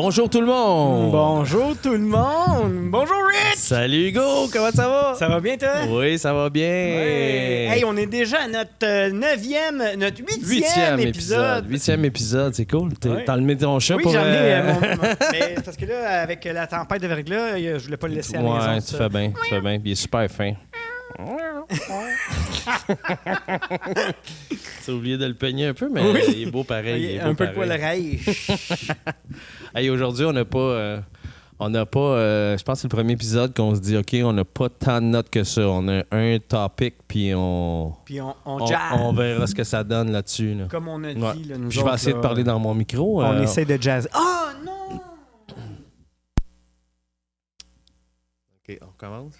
Bonjour tout le monde! Bonjour tout le monde! Bonjour Rich! Salut Hugo, comment ça va? Ça va bien toi? Oui, ça va bien. Ouais. Hey, on est déjà à notre 9e, notre 8e épisode. 8e épisode, c'est cool. Ouais. T'as enlevé ton chat Oui, pour... j'en ai. Mais parce que là, avec la tempête de verglas, je voulais pas le laisser à la maison. Ouais, tu fais bien, tu fais bien. Puis il est super fin. T'as oublié de le peigner un peu, mais Oui. il est beau pareil. Il est beau un peu de pareil. poil rêche. Hey, aujourd'hui, on n'a pas... je pense que c'est le premier épisode qu'on se dit, OK, on n'a pas tant de notes que ça. On a un topic, puis on jazz. on verra ce que ça donne là-dessus. Là. Comme on a dit, Ouais. là, nous Puis je vais autres, essayer là, de parler dans mon micro. On essaie de jazz. Ah non! OK, on commence.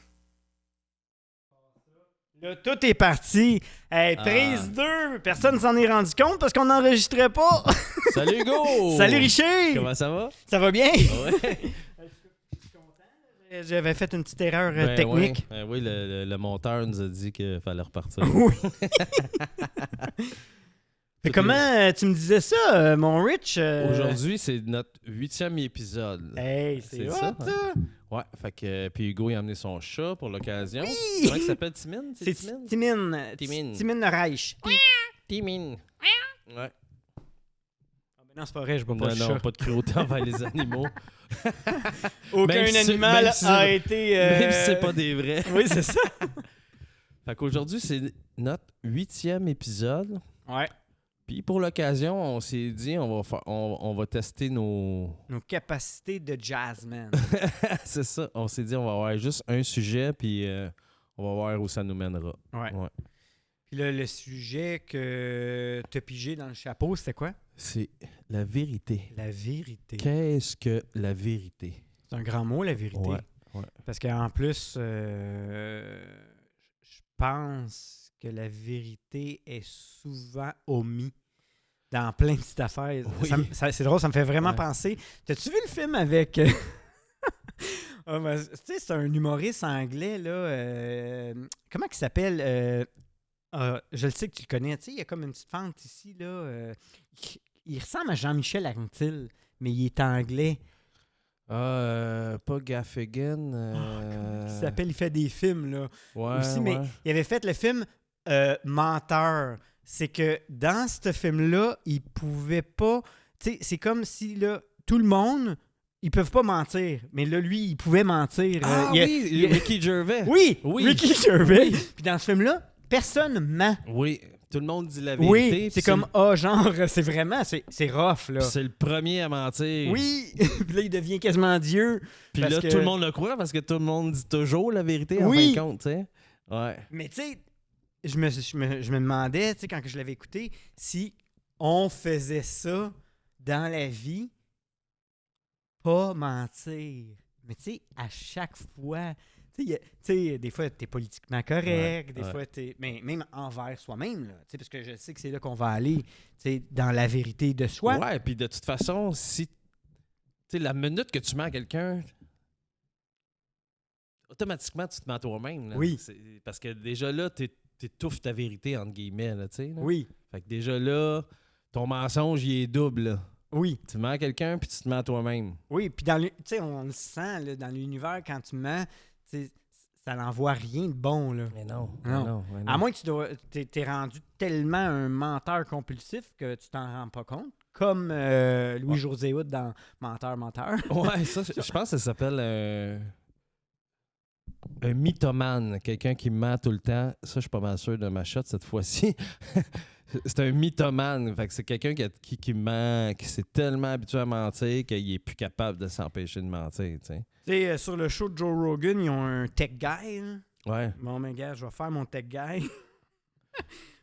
Là, tout est parti. Hey, prise 2. Personne ne s'en est rendu compte parce qu'on n'enregistrait pas. Salut Hugo! Salut Richer! Comment ça va? Ça va bien? Ouais. Je suis content. J'avais fait une petite erreur technique. Ouais. Oui, le monteur nous a dit qu'il fallait repartir. Oui. Mais comment tu me disais ça, mon Rich? Aujourd'hui, c'est notre 8e épisode. Hey, c'est ça, hot, hein? ça! Ouais, fait que puis Hugo il a amené son chat pour l'occasion. Oui! Comment il s'appelle Timine? C'est Timine? Timine. Timine. Timine Reich. Timine. Ouais. Non, c'est pas vrai, je vois pas Non, le non, chat. pas de cruauté envers les animaux. Aucun Même si- animal même si- a été... Même si c'est pas des vrais. Oui, c'est ça. Fait qu'aujourd'hui, c'est notre 8e épisode. Ouais. Puis pour l'occasion, on s'est dit, on va tester nos... Nos capacités de jazzman. C'est ça. On s'est dit, on va avoir juste un sujet, puis on va voir où ça nous mènera. Ouais. Ouais. Puis là, le sujet que t'as pigé dans le chapeau, c'était quoi? C'est la vérité. La vérité. Qu'est-ce que la vérité? C'est un grand mot, la vérité. Ouais. Parce qu'en plus, je pense que la vérité est souvent omise dans plein de petites affaires. Oui. C'est drôle, ça me fait vraiment Ouais. penser. T'as-tu vu le film avec... Ah, ben, tu sais, c'est un humoriste anglais, là. Comment il s'appelle? Je le sais que tu le connais. Tu sais, il y a comme une petite fente ici, là. Il ressemble à Jean-Michel Anctil, mais il est anglais. Pas Gaffigan. Il s'appelle, il fait des films, là. Ouais, Aussi, mais ouais. il avait fait le film Menteur. C'est que dans ce film-là, il pouvait pas... Tu sais, c'est comme si, là, tout le monde, ils peuvent pas mentir. Mais là, lui, il pouvait mentir. Ah oui, Ricky Gervais. Oui, Oui. Ricky Gervais. Puis dans ce film-là, personne ment. Oui, tout le monde dit la vérité. Oui, puis c'est comme, genre, c'est vraiment, c'est rough, là. puis c'est le premier à mentir. Oui, puis là, il devient quasiment Dieu. Puis parce là, que- tout le monde le croit parce que tout le monde dit toujours la vérité en Oui. fin de compte, tu sais. Ouais. Mais tu sais, je me demandais, tu sais, quand que je l'avais écouté, si on faisait ça dans la vie, pas mentir. Mais tu sais, à chaque fois, tu sais, des fois, t'es politiquement correct, des fois, t'es... Mais même envers soi-même, là, tu sais, parce que je sais que c'est là qu'on va aller, tu sais, dans la vérité de soi. Ouais, puis de toute façon, si. Tu sais, la minute que tu mens à quelqu'un, automatiquement, tu te mens toi-même. Là. Oui. Parce que déjà là, t'étouffes ta vérité, entre guillemets, là, tu sais. là. Oui, Fait que déjà là, ton mensonge, il est double, là. oui. Tu mens à quelqu'un, puis tu te mens à toi-même. Oui, puis tu sais, on le sent là, dans l'univers quand tu mens, tu sais, ça n'envoie rien de bon là. Mais non. Non. mais non. À moins que t'es rendu tellement un menteur compulsif que tu t'en rends pas compte, comme Louis-José Hood dans Menteur. Ouais, ça, je pense que ça s'appelle un mythomane, quelqu'un qui ment tout le temps. Ça, je suis pas mal sûr de ma shot cette fois-ci. C'est un mythomane. Fait que c'est quelqu'un qui ment, qui s'est tellement habitué à mentir qu'il est plus capable de s'empêcher de mentir, tu sais. Tu sais, sur le show de Joe Rogan, ils ont un tech guy. Là. Ouais. Bon, mais gars, je vais faire mon tech guy.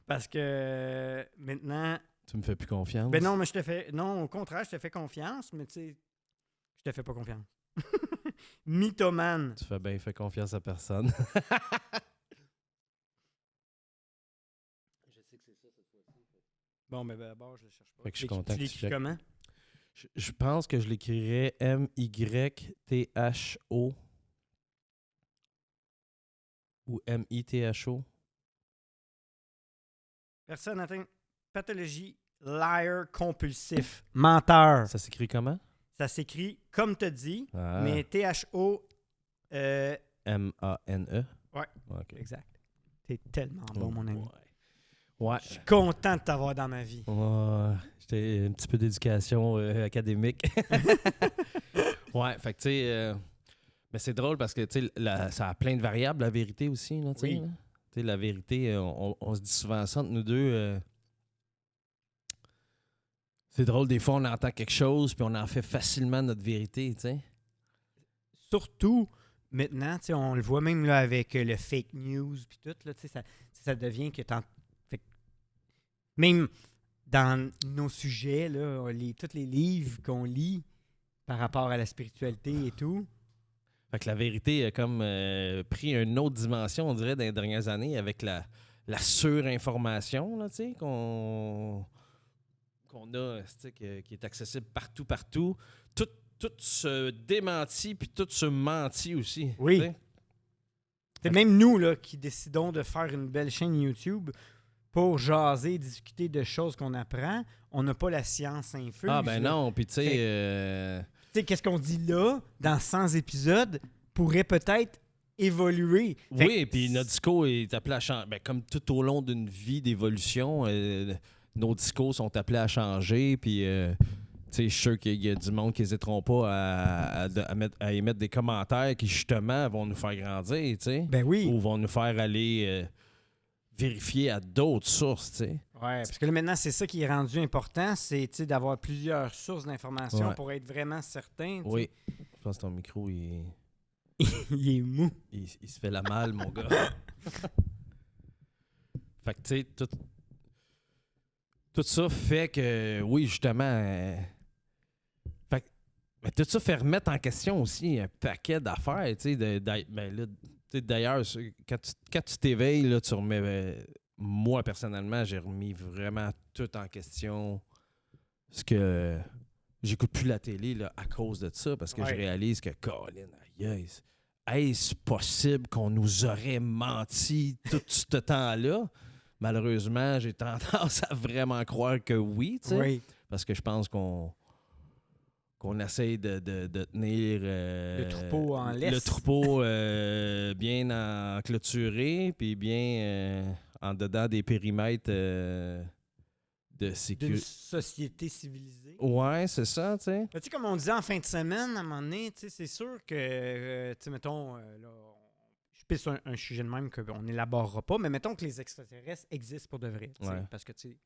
Parce que maintenant... Tu me fais plus confiance. Ben non, mais je te fais... Non, au contraire, je te fais confiance, mais tu sais, je te fais pas confiance. Mythomane. Tu fais bien, fais confiance à personne. Je sais que c'est ça cette fois-ci. Bon, mais d'abord, je le cherche pas. Fait que je suis content Tu que tu l'écris checkes. comment? Je pense que je l'écrirais M-Y-T-H-O ou M-I-T-H-O. Personne atteinte pathologie, liar compulsif, menteur. Ça s'écrit comment? Ça s'écrit comme tu as dit, Ah. mais T-H-O... M-A-N-E? Ouais. OK. Exact. T'es tellement bon, mon ami. Ouais. Je suis content de t'avoir dans ma vie. Ouais. J'étais un petit peu d'éducation académique. Ouais, fait que tu sais... mais c'est drôle parce que tu sais, ça a plein de variables, la vérité aussi. Là, tu sais, Oui. là. Tu sais, la vérité, on se dit souvent ça entre nous deux. C'est drôle, des fois, on entend quelque chose puis on en fait facilement notre vérité, tu sais. Surtout maintenant, tu sais, on le voit même là, avec le fake news puis tout, là, tu sais, ça devient que fait que même dans nos sujets, là, tous les livres qu'on lit par rapport à la spiritualité et tout, Fait que la vérité a comme pris une autre dimension, on dirait, dans les dernières années avec la surinformation, là, tu sais, qu'on a, tu sais, qui est accessible partout. Tout se démentit puis tout se mentit aussi. Oui. Tu sais. c'est même nous là, qui décidons de faire une belle chaîne YouTube pour jaser, discuter de choses qu'on apprend. On n'a pas la science infuse. Ah ben là. non, puis tu sais... Tu sais, qu'est-ce qu'on dit là, dans 100 épisodes, pourrait peut-être évoluer. Fait oui, que puis notre discours est appelé à changer. Ben, comme tout au long d'une vie d'évolution, nos discours sont appelés à changer. Puis, tu sais, je suis sûr qu'il y a du monde qui n'hésiteront pas à émettre des commentaires qui, justement, vont nous faire grandir, tu sais. Ben oui. Ou vont nous faire aller vérifier à d'autres sources, tu sais. Ouais, parce que là, maintenant, c'est ça qui est rendu important, c'est tu sais, d'avoir plusieurs sources d'informations Ouais. pour être vraiment certain. tu sais. Oui. Je pense que ton micro, il Il est mou. se fait la malle, mon gars. Fait que, tu sais, tout ça fait que, oui, justement... fait que, mais tout ça fait remettre en question aussi un paquet d'affaires, tu sais. Ben là, tu sais, d'ailleurs, quand tu t'éveilles, là, tu remets... moi, personnellement, j'ai remis vraiment tout en question. Parce que j'écoute plus la télé là, à cause de ça, parce que Ouais. je réalise que, Colin, aïe, est-ce possible qu'on nous aurait menti tout ce temps-là? Malheureusement, j'ai tendance à vraiment croire que oui, tu sais. Oui. Parce que je pense qu'on essaye de tenir Le troupeau en laisse. le troupeau bien en clôturé, puis bien en dedans des périmètres de D'une sécurité. société civilisée. Ouais, c'est ça, tu sais. Tu sais, comme on disait en fin de semaine, à un moment donné, tu sais, c'est sûr que, tu sais, mettons, là, je pisse sur un sujet de même qu'on n'élaborera pas, mais mettons que les extraterrestres existent pour de vrai. Tu sais, Ouais. parce que, tu sais,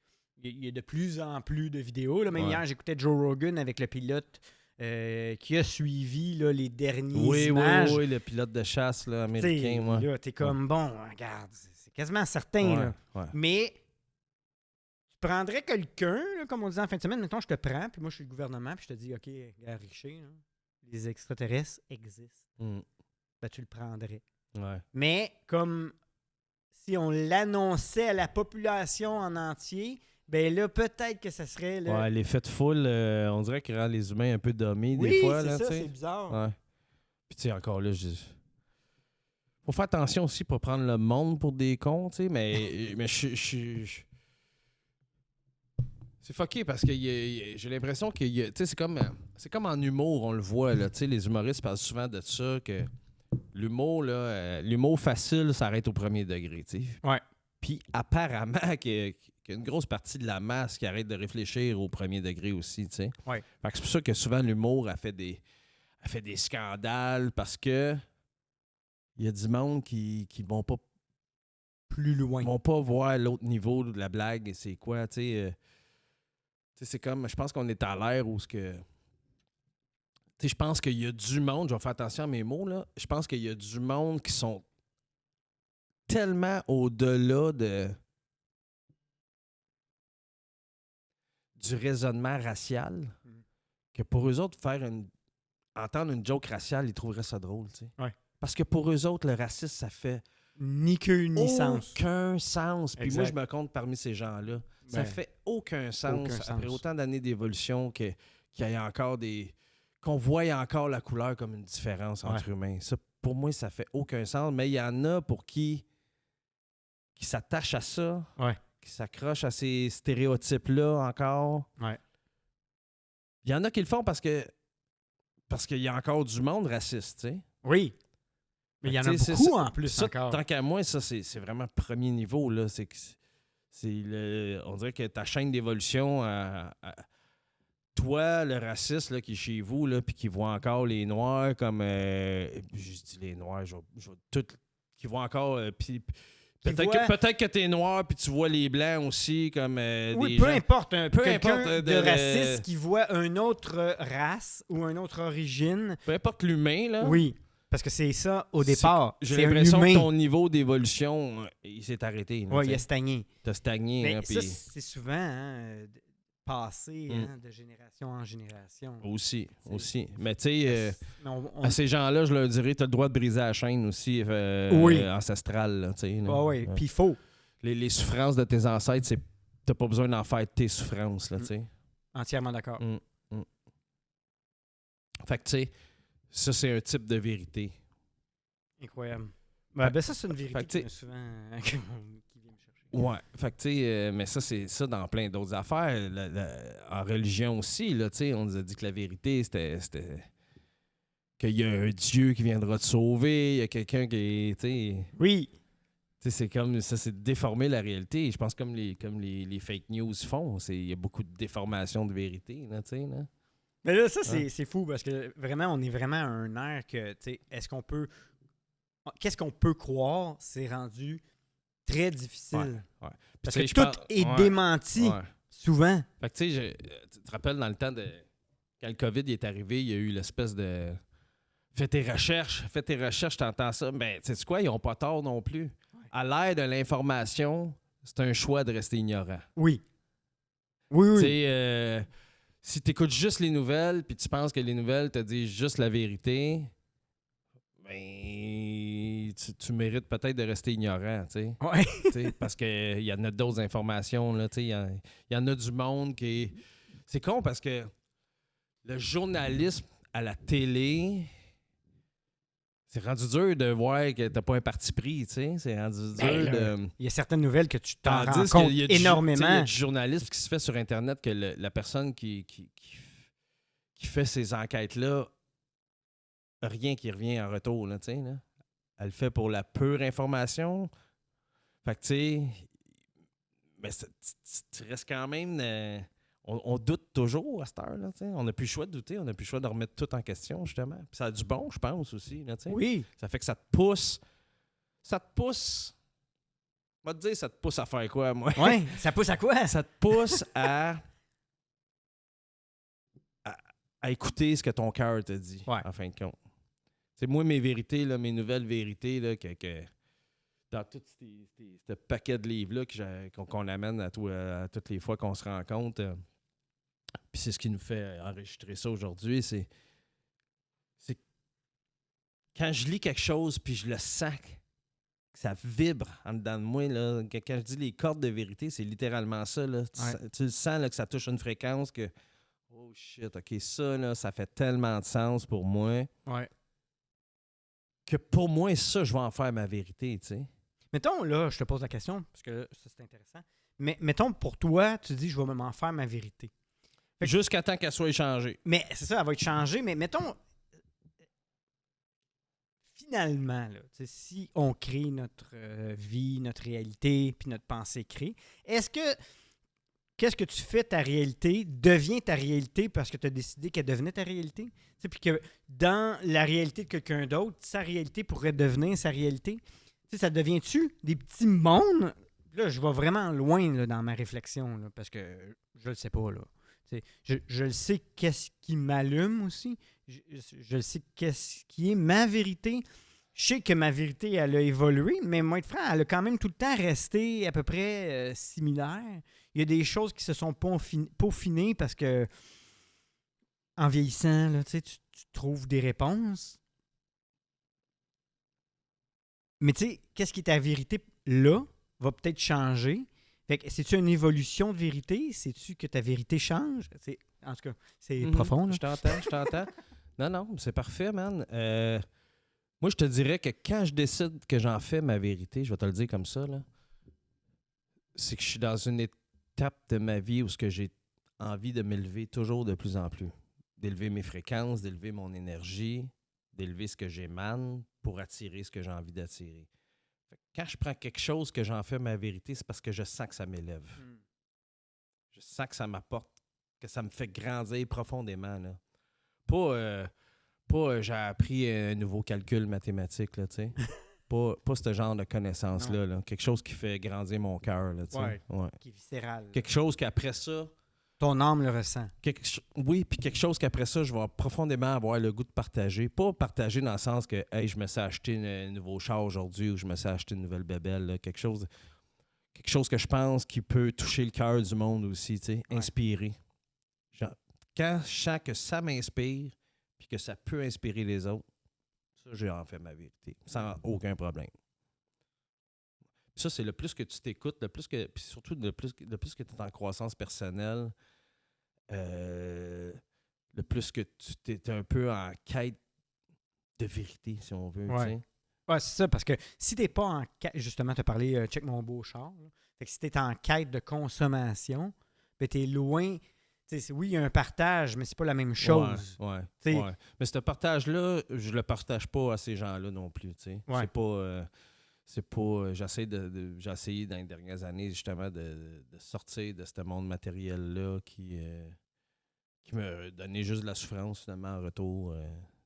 il y a de plus en plus de vidéos. Là. Même Ouais. hier, j'écoutais Joe Rogan avec le pilote qui a suivi là, les dernières Oui, images. oui, le pilote de chasse là, Tu sais, américain, moi. là, t'es comme, bon, regarde, c'est quasiment certain. Là. Ouais. Mais tu prendrais quelqu'un, là, comme on disait en fin de semaine, mettons, je te prends, puis moi, je suis le gouvernement, puis je te dis, OK, gars Richer, là, les extraterrestres existent. Mm. Ben, tu le prendrais. Ouais. Mais comme si on l'annonçait à la population en entier, ben là, peut-être que ça serait... Là... Ouais, l'effet de foule, on dirait qu'il rend les humains un peu dommés oui, des fois. c'est Là, ça, tu sais. c'est bizarre. Ouais. Puis tu sais, encore là, faut faire attention aussi pour prendre le monde pour des cons, tu sais, mais c'est fucké parce que j'ai l'impression que tu sais, c'est comme en humour, on le voit, là, tu sais, les humoristes parlent souvent de ça, que l'humour, là, l'humour facile s'arrête au premier degré, tu sais. Ouais. Puis apparemment qu'il y a une grosse partie de la masse qui arrête de réfléchir au premier degré aussi, tu sais. Ouais. Fait que c'est pour ça que souvent l'humour a fait des scandales parce que il y a du monde qui vont pas Plus loin. vont pas voir l'autre niveau de la blague, c'est quoi, tu sais. Tu sais, c'est comme, je pense qu'on est à l'ère où ce que... Tu sais, je pense qu'il y a du monde, je vais faire attention à mes mots, là, je pense qu'il y a du monde qui sont tellement au-delà du raisonnement racial que pour eux autres, entendre une joke raciale, ils trouveraient ça drôle, tu sais. Ouais. Parce que pour eux autres, le racisme, ça fait Ni queue ni sens. aucun sens. Puis moi, Exact. je me compte parmi ces gens-là. Ça Ben, fait aucun sens aucun après sens. autant d'années d'évolution qu'il y ait encore qu'on voie encore la couleur comme une différence entre humains. Ça, pour moi, ça fait aucun sens. Mais il y en a pour qui s'attachent à ça, Ouais. qui s'accrochent à ces stéréotypes-là encore. Ouais. Il y en a qui le font parce que Parce qu'il y a encore du monde raciste, tu sais. Oui. Mais il y en a Tu sais, beaucoup en plus ça, encore. tant qu'à moi, ça, c'est vraiment premier niveau, là. On dirait que ta chaîne d'évolution, toi, le raciste là, qui est chez vous, là, puis qui voit encore les Noirs comme... je dis les Noirs, qui voit encore... puis peut-être que t'es noir, puis tu vois les Blancs aussi comme Oui, des peu gens... importe. Peu Quelqu'un importe de raciste qui voit une autre race ou une autre origine. Peu importe l'humain, là. Oui, parce que c'est ça au départ. J'ai C'est un l'impression que humain. ton niveau d'évolution, il s'est arrêté. Oui, il a stagné. T'as stagné. Mais Là, ça, puis c'est souvent passé de génération en génération. aussi. Mais tu sais, Mais à ces gens-là, je leur dirais, t'as le droit de briser la chaîne aussi Oui. ancestrale. Là, tu sais, là. oui, puis il faut. Les souffrances de tes ancêtres, t'as pas besoin d'en faire tes souffrances. Là, tu sais. Entièrement d'accord. Fait que tu sais, ça, c'est un type de vérité. Incroyable. Ben, ça, c'est une vérité Fait que, qui vient souvent qui vient me chercher. Ouais, fait que tu sais, mais ça, c'est ça dans plein d'autres affaires. En religion aussi, là, tu sais, on nous a dit que la vérité, c'était qu'il y a un Dieu qui viendra te sauver, il y a quelqu'un qui est, tu sais... Oui. Tu sais, c'est comme ça, c'est de déformer la réalité. Je pense comme les fake news font. Il y a beaucoup de déformation de vérité, là, tu sais, là. Mais là, ça, c'est fou parce que vraiment, on est vraiment à un air que, tu sais, qu'est-ce qu'on peut croire, c'est rendu très difficile. Ouais. Parce Puis, que je tout pense- est ouais, démenti, ouais. souvent. Fait que tu sais, tu te rappelles dans le temps de quand le COVID est arrivé, il y a eu l'espèce de fais tes recherches, t'entends ça. Ben, tu sais quoi, ils n'ont pas tort non plus. Ouais. À l'ère de l'information, c'est un choix de rester ignorant. Oui. Oui. Tu sais, si tu écoutes juste les nouvelles, puis tu penses que les nouvelles te disent juste la vérité, ben, tu mérites peut-être de rester ignorant, tu sais. Ouais. Tu sais, parce qu'il y en a d'autres informations, là, tu sais, il y en a du monde qui est... C'est con parce que le journalisme à la télé, c'est rendu dur de voir que t'as pas un parti pris, tu sais. C'est rendu dur de... Il y a certaines nouvelles que tu t'en rends Tandis compte qu'il y a il y énormément. a du journalisme qui se fait sur Internet que la personne qui fait ces enquêtes-là, rien qui revient en retour, là, tu sais, là. Elle le fait pour la pure information. Fait que, tu sais, mais tu restes quand même... on doute toujours à cette heure-là, tu sais. On n'a plus le choix de douter, on n'a plus le choix de remettre tout en question, justement. Puis ça a du bon, je pense, aussi, là, tu sais. Oui. Ça fait que ça te pousse... On va te dire, ça te pousse à faire quoi, moi? Oui. Ça pousse à quoi? Ça te pousse à écouter ce que ton cœur te dit, en fin de compte. C'est moi, mes vérités, là, mes nouvelles vérités, là, que dans tout ce paquet de livres-là qu'on amène à toutes les fois qu'on se rencontre, puis c'est ce qui nous fait enregistrer ça aujourd'hui, c'est quand je lis quelque chose, puis je le sens que ça vibre en dedans de moi, là, quand je dis les cordes de vérité, c'est littéralement ça, là. Tu le sens là, que ça touche une fréquence que oh shit, OK, ça, là, ça fait tellement de sens pour moi. Ouais. Que pour moi, ça, je vais en faire ma vérité, tu sais. Mettons, là, je te pose la question, parce que là, ça, c'est intéressant. Mais mettons, pour toi, tu dis, je vais m'en faire ma vérité. Jusqu'à temps qu'elle soit échangée. Mais c'est ça, elle va être changée. Mais mettons, finalement, là, si on crée notre vie, notre réalité, puis notre pensée crée, qu'est-ce que tu fais, ta réalité, devient ta réalité parce que tu as décidé qu'elle devenait ta réalité? Puis que dans la réalité de quelqu'un d'autre, sa réalité pourrait devenir sa réalité. T'sais, ça devient-tu des petits mondes? Là, je vais vraiment loin là, dans ma réflexion là, parce que je le sais pas. Là. Je le sais qu'est-ce qui m'allume aussi. Je le sais qu'est-ce qui est ma vérité. Je sais que ma vérité, elle a évolué, mais moi, être franc, elle a quand même tout le temps resté à peu près similaire. Il y a des choses qui se sont peaufinées parce que en vieillissant, là, tu trouves des réponses. Mais tu sais, qu'est-ce qui est ta vérité là va peut-être changer. Fait que c'est-tu une évolution de vérité? C'est-tu que ta vérité change? En tout cas, c'est profond. Là. Je t'entends. Non, c'est parfait, man. Moi, je te dirais que quand je décide que j'en fais ma vérité, je vais te le dire comme ça, là, c'est que je suis dans une étape de ma vie où j'ai envie de m'élever toujours de plus en plus. d'élever mes fréquences, d'élever mon énergie, d'élever ce que j'émane pour attirer ce que j'ai envie d'attirer. Fait que quand je prends quelque chose que j'en fais ma vérité, c'est parce que je sens que ça m'élève. Je sens que ça m'apporte, que ça me fait grandir profondément. Là. Pas j'ai appris un nouveau calcul mathématique, là, tu sais. Pas ce genre de connaissance-là. Là. Quelque chose qui fait grandir mon cœur, là, tu sais. Ouais. Qui est viscéral. Quelque chose qu'après ça... Ton âme le ressent. Oui, puis quelque chose qu'après ça, je vais profondément avoir le goût de partager. Pas partager dans le sens que hey, je me suis acheté un nouveau char aujourd'hui ou je me suis acheté une nouvelle bébelle. Là. Quelque chose que je pense qui peut toucher le cœur du monde aussi, tu sais, inspirer. Genre, quand je sens que ça m'inspire puis que ça peut inspirer les autres, ça, j'ai en fait ma vérité, sans aucun problème. Puis ça, c'est le plus que tu t'écoutes, puis surtout le plus que tu es en croissance personnelle, le plus que tu es un peu en quête de vérité, si on veut. Ouais. Tu sais. Ouais, c'est ça, parce que si t'es pas en quête, justement, tu as parlé check mon beau char, là. Fait que si t'es en quête de consommation, ben t'es loin. Oui, il y a un partage, mais c'est pas la même chose. Ouais. T'sais, Mais ce partage-là, je le partage pas à ces gens-là non plus. Tu sais. Ouais. C'est pas. J'ai essayé dans les dernières années justement de sortir de ce monde matériel-là qui me donnait juste de la souffrance finalement en retour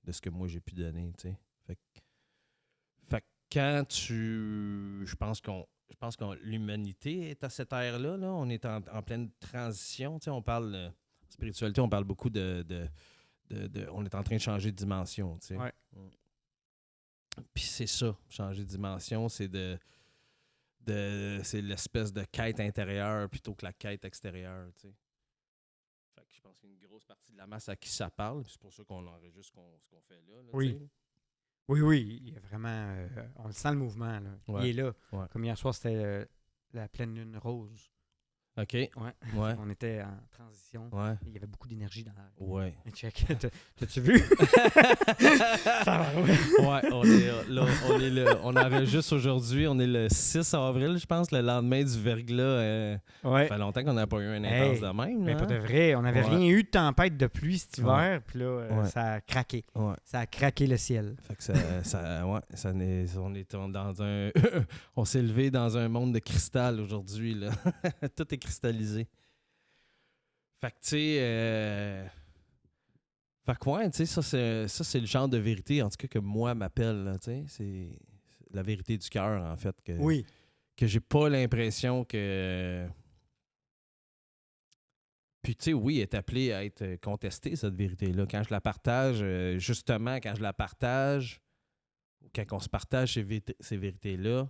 de ce que moi j'ai pu donner. Tu sais. Fait que quand je pense que l'humanité est à cette ère-là. Là. On est en pleine transition. Tu sais, on parle spiritualité, on parle beaucoup de on est en train de changer de dimension. Tu sais. Ouais. Puis c'est ça, changer de dimension, c'est c'est l'espèce de quête intérieure plutôt que la quête extérieure. Tu sais. Fait que je pense qu'il y a une grosse partie de la masse à qui ça parle. Puis c'est pour ça qu'on enregistre ce qu'on fait là. Oui. Tu sais. Oui, il y a vraiment. On le sent le mouvement, là. Ouais. Il est là. Ouais. Comme hier soir, c'était la pleine lune rose. OK. Ouais. Ouais. On était en transition. Ouais. Il y avait beaucoup d'énergie dans l'air. Ouais. Check. T'as-tu vu? On enregistre aujourd'hui, on est le 6 avril, je pense, le lendemain du verglas. Ça fait longtemps qu'on n'a pas eu une intense de même. Mais là, pas de vrai, on n'avait rien eu de tempête de pluie cet hiver, puis là, Ouais. ça a craqué. Ouais. Ça a craqué le ciel. Fait que on est dans un... on s'est levé dans un monde de cristal aujourd'hui, là. Tout est cristallisé. Fait que, tu sais... Fait que, ouais, tu sais, ça, c'est le genre de vérité, en tout cas, que moi m'appelle, là, tu sais. C'est la vérité du cœur, en fait. Oui. Que j'ai pas l'impression que... Puis, tu sais, oui, elle est appelée à être contestée, cette vérité-là. Quand je la partage, justement, quand je la partage, ou quand on se partage ces vérités-là,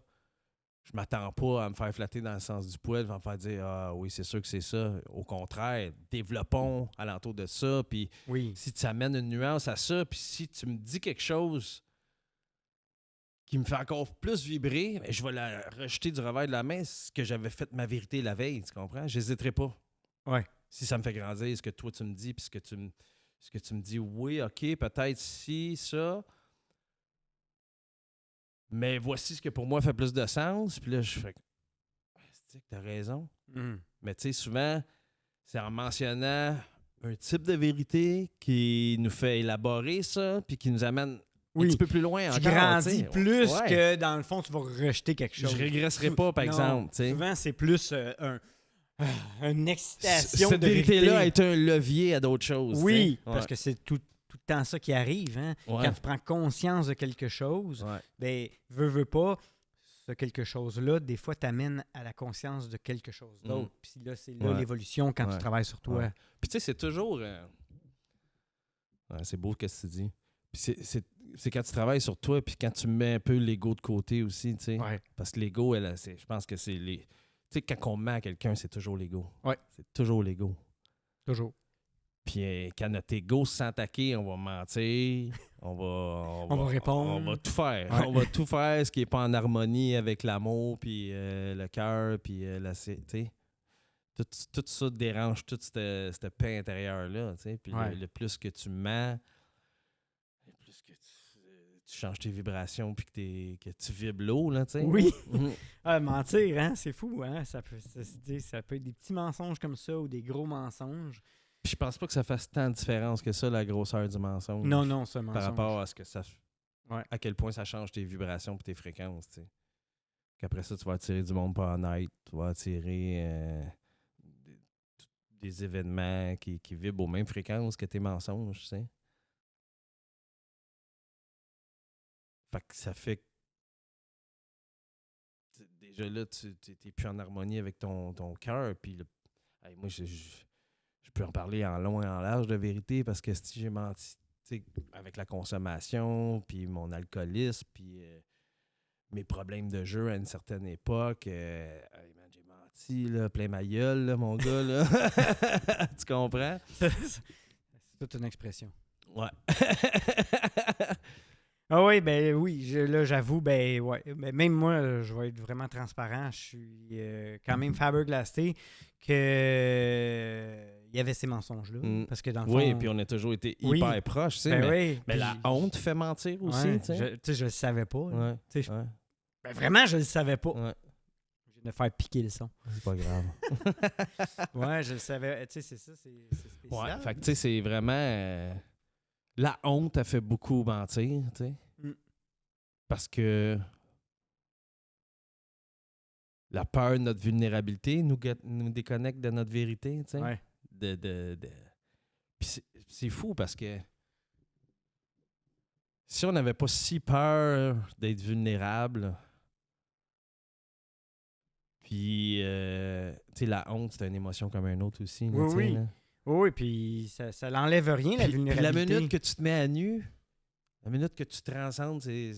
je m'attends pas à me faire flatter dans le sens du poil, à me faire dire « Ah oui, c'est sûr que c'est ça. » Au contraire, développons alentour de ça. Puis si tu amènes une nuance à ça, puis si tu me dis quelque chose qui me fait encore plus vibrer, bien, je vais la rejeter du revers de la main, ce que j'avais fait ma vérité la veille, tu comprends? J'hésiterai pas. Ouais. Si ça me fait grandir, ce que toi tu me dis, puis ce que tu me dis, oui, OK, peut-être si, ça... Mais voici ce que pour moi fait plus de sens. Puis là, je fais c'est que t'as raison. Mais tu sais, souvent, c'est en mentionnant un type de vérité qui nous fait élaborer ça, puis qui nous amène un petit peu plus loin encore. Tu grandis plus Ouais. que, dans le fond, tu vas rejeter quelque chose. Je régresserai pas, par exemple. T'sais. Souvent, c'est plus une excitation Cette de vérité-là est un levier à d'autres choses. Oui, t'sais. parce que c'est tout le temps ça qui arrive. Hein? Ouais. Quand tu prends conscience de quelque chose, ben, veux pas, ce quelque chose-là, des fois, t'amène à la conscience de quelque chose d'autre. Puis là, c'est là l'évolution quand tu travailles sur toi. Ouais. Puis tu sais, c'est toujours... c'est beau ce que tu dis. Puis c'est quand tu travailles sur toi, puis quand tu mets un peu l'ego de côté aussi, tu sais. Ouais. Parce que l'ego, je pense que c'est les... Tu sais, quand on ment à quelqu'un, c'est toujours l'ego. Ouais. C'est toujours l'ego. Toujours. Puis quand notre ego se sent attaqué, on va mentir, on va répondre. On va tout faire. Ouais. On va tout faire ce qui n'est pas en harmonie avec l'amour, puis le cœur, puis tu sais. Tout ça dérange toute cette paix intérieure-là, tu sais. Puis le plus que tu mens, le plus que tu changes tes vibrations, puis que tu vibres l'eau, là, tu sais. Oui. Mentir, hein, c'est fou, hein. Ça peut être des petits mensonges comme ça ou des gros mensonges. Puis je pense pas que ça fasse tant de différence que ça, la grosseur du mensonge. Non, c'est un Par mensonge. rapport à ce que ça Ouais. à quel point ça change tes vibrations et tes fréquences, tu sais. Qu'après ça, tu vas attirer du monde pas honnête, tu vas attirer des événements qui vibrent aux mêmes fréquences que tes mensonges, tu sais. Fait que ça fait que déjà là, tu n'es plus en harmonie avec ton cœur. Puis hey, moi, je peux en parler en long et en large de vérité parce que si j'ai menti, tu sais, avec la consommation, puis mon alcoolisme, puis mes problèmes de jeu à une certaine époque, hey man, j'ai menti, là, plein ma gueule, là, mon gars. Là. Tu comprends? C'est toute une expression. Ouais. Ah oui, ben oui, là j'avoue, ben ouais. Ben, même moi, je vais être vraiment transparent. Je suis quand même flabbergasté que il y avait ces mensonges-là. Parce que dans le fond, oui, puis on a toujours été hyper proches, tu sais. Ben mais oui, mais la honte fait mentir aussi, ouais, tu sais. je le savais pas. Là. Ouais, Tu sais, ouais, ben vraiment, je le savais pas. ouais. Je viens de faire piquer le son. C'est pas grave. Ouais, je le savais. Tu sais, c'est ça, c'est spécial. Ouais, fait que tu sais, c'est vraiment... la honte a fait beaucoup mentir, tu sais. Parce que la peur de notre vulnérabilité nous déconnecte de notre vérité, tu sais. Ouais. Puis c'est fou parce que si on n'avait pas si peur d'être vulnérable, puis tu sais, la honte, c'est une émotion comme une autre aussi. Là, Oui, oui. Là. Oui, puis ça l'enlève rien, la Puis vulnérabilité. la minute que tu te mets à nu, la minute que tu transcendes, c'est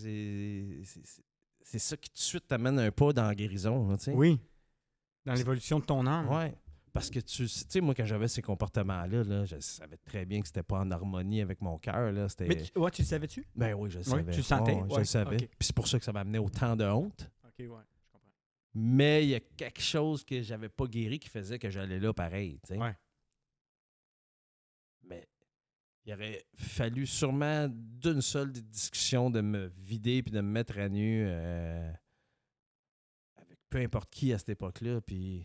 ça qui tout de suite t'amène un pas dans la guérison. Là, tu sais. Oui. Dans l'évolution de ton âme. Ouais. Parce que tu sais, moi, quand j'avais ces comportements-là, là, je savais très bien que c'était pas en harmonie avec mon cœur. Là, Mais tu le savais-tu? Ben oui, je le Oui, savais. tu le sentais? Ouais, je Ouais, le savais. ok. Puis c'est pour ça que ça m'amenait autant de honte. OK, ouais, je comprends. Mais il y a quelque chose que j'avais pas guéri qui faisait que j'allais là pareil. Tu sais. Ouais. Mais il aurait fallu sûrement d'une seule discussion de me vider puis de me mettre à nu avec peu importe qui à cette époque-là. Puis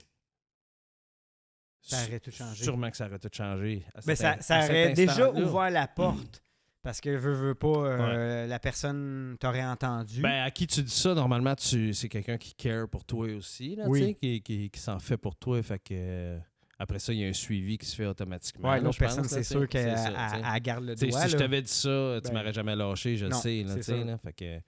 Ça aurait tout changé. Sûrement que ça aurait tout changé. Mais ça aurait déjà ouvert la porte. Parce que veux pas, la personne t'aurait entendu. Ben, à qui tu dis ça, normalement, c'est quelqu'un qui care pour toi aussi, là, Oui. qui s'en fait pour toi. Fait que après ça, il y a un suivi qui se fait automatiquement. Ouais, l'autre je pense, personne, c'est sûr qu'elle garde le doigt. Si je t'avais dit ça, tu Ben, m'aurais jamais lâché, je le non, sais. Là, c'est ça. là, fait que,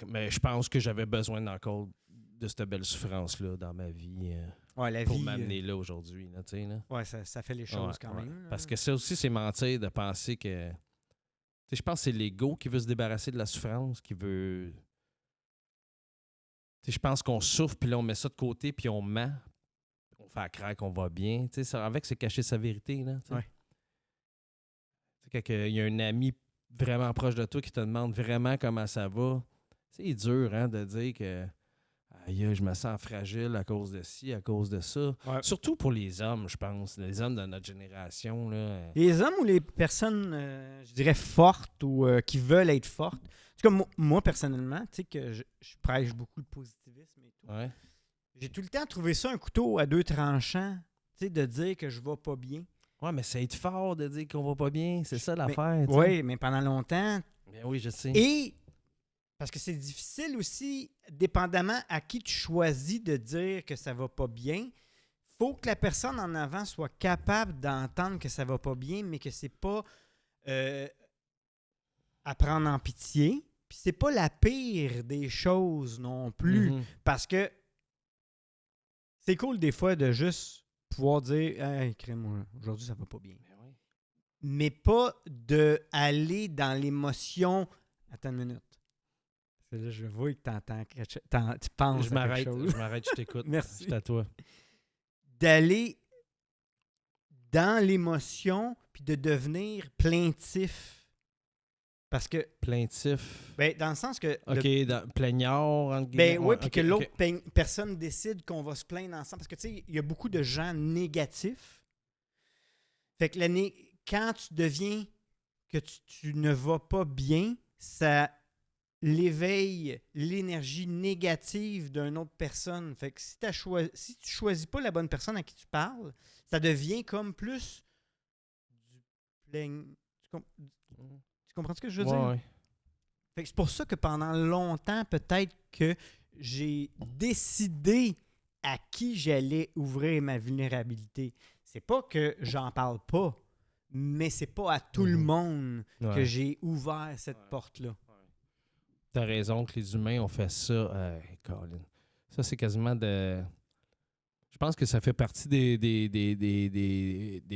mais je pense que j'avais besoin encore de cette belle souffrance-là dans ma vie la pour vie, m'amener là aujourd'hui. Là, là. Ouais, ça fait les choses quand même. Là. Parce que ça aussi, c'est mentir de penser que... je pense que c'est l'ego qui veut se débarrasser de la souffrance, qui veut... je pense qu'on souffre, puis là, on met ça de côté, puis on ment. On fait croire qu'on va bien. Avec, c'est cacher sa vérité. Là, ouais. Quand il y a un ami vraiment proche de toi qui te demande vraiment comment ça va, c'est dur de dire que aïe, je me sens fragile à cause de ci, à cause de ça. Ouais. Surtout pour les hommes, je pense. Les hommes de notre génération. Là. Les hommes ou les personnes, je dirais, fortes ou qui veulent être fortes. En tout cas, moi personnellement, tu sais que je prêche beaucoup le positivisme et tout. Ouais. J'ai tout le temps trouvé ça un couteau à deux tranchants, tu sais, de dire que je vais pas bien. Ouais, mais c'est être fort de dire qu'on va pas bien. C'est ça l'affaire. Oui, mais pendant longtemps. Ben oui, je sais. Et parce que c'est difficile aussi, dépendamment à qui tu choisis de dire que ça va pas bien, faut que la personne en avant soit capable d'entendre que ça va pas bien, mais que c'est pas à prendre en pitié. Puis c'est pas la pire des choses non plus. Mm-hmm. Parce que c'est cool des fois de juste pouvoir dire « Hey, crème, aujourd'hui ça va pas bien. » Ben oui. Mais pas d'aller dans l'émotion. Attends une minute. Là, je vois que tu penses Je à quelque chose. Je m'arrête, je t'écoute. Merci. C'est à toi. D'aller dans l'émotion puis de devenir plaintif. Parce que... Plaintif. Ben, dans le sens que... OK, plaignard, entre guillemets. Ben oui, puis okay, que l'autre personne décide qu'on va se plaindre ensemble. Parce que, tu sais, il y a beaucoup de gens négatifs. Fait que quand tu deviens que tu ne vas pas bien, ça l'éveil, l'énergie négative d'une autre personne. Fait que si tu choisis pas la bonne personne à qui tu parles, ça devient comme plus du plein. Tu comprends ce que je veux dire? Ouais. Fait que c'est pour ça que pendant longtemps, peut-être que j'ai décidé à qui j'allais ouvrir ma vulnérabilité. C'est pas que j'en parle pas, mais c'est pas à tout le monde que Ouais. j'ai ouvert cette porte-là. T'as raison que les humains ont fait ça. Colin. Ça, c'est quasiment de... Je pense que ça fait partie des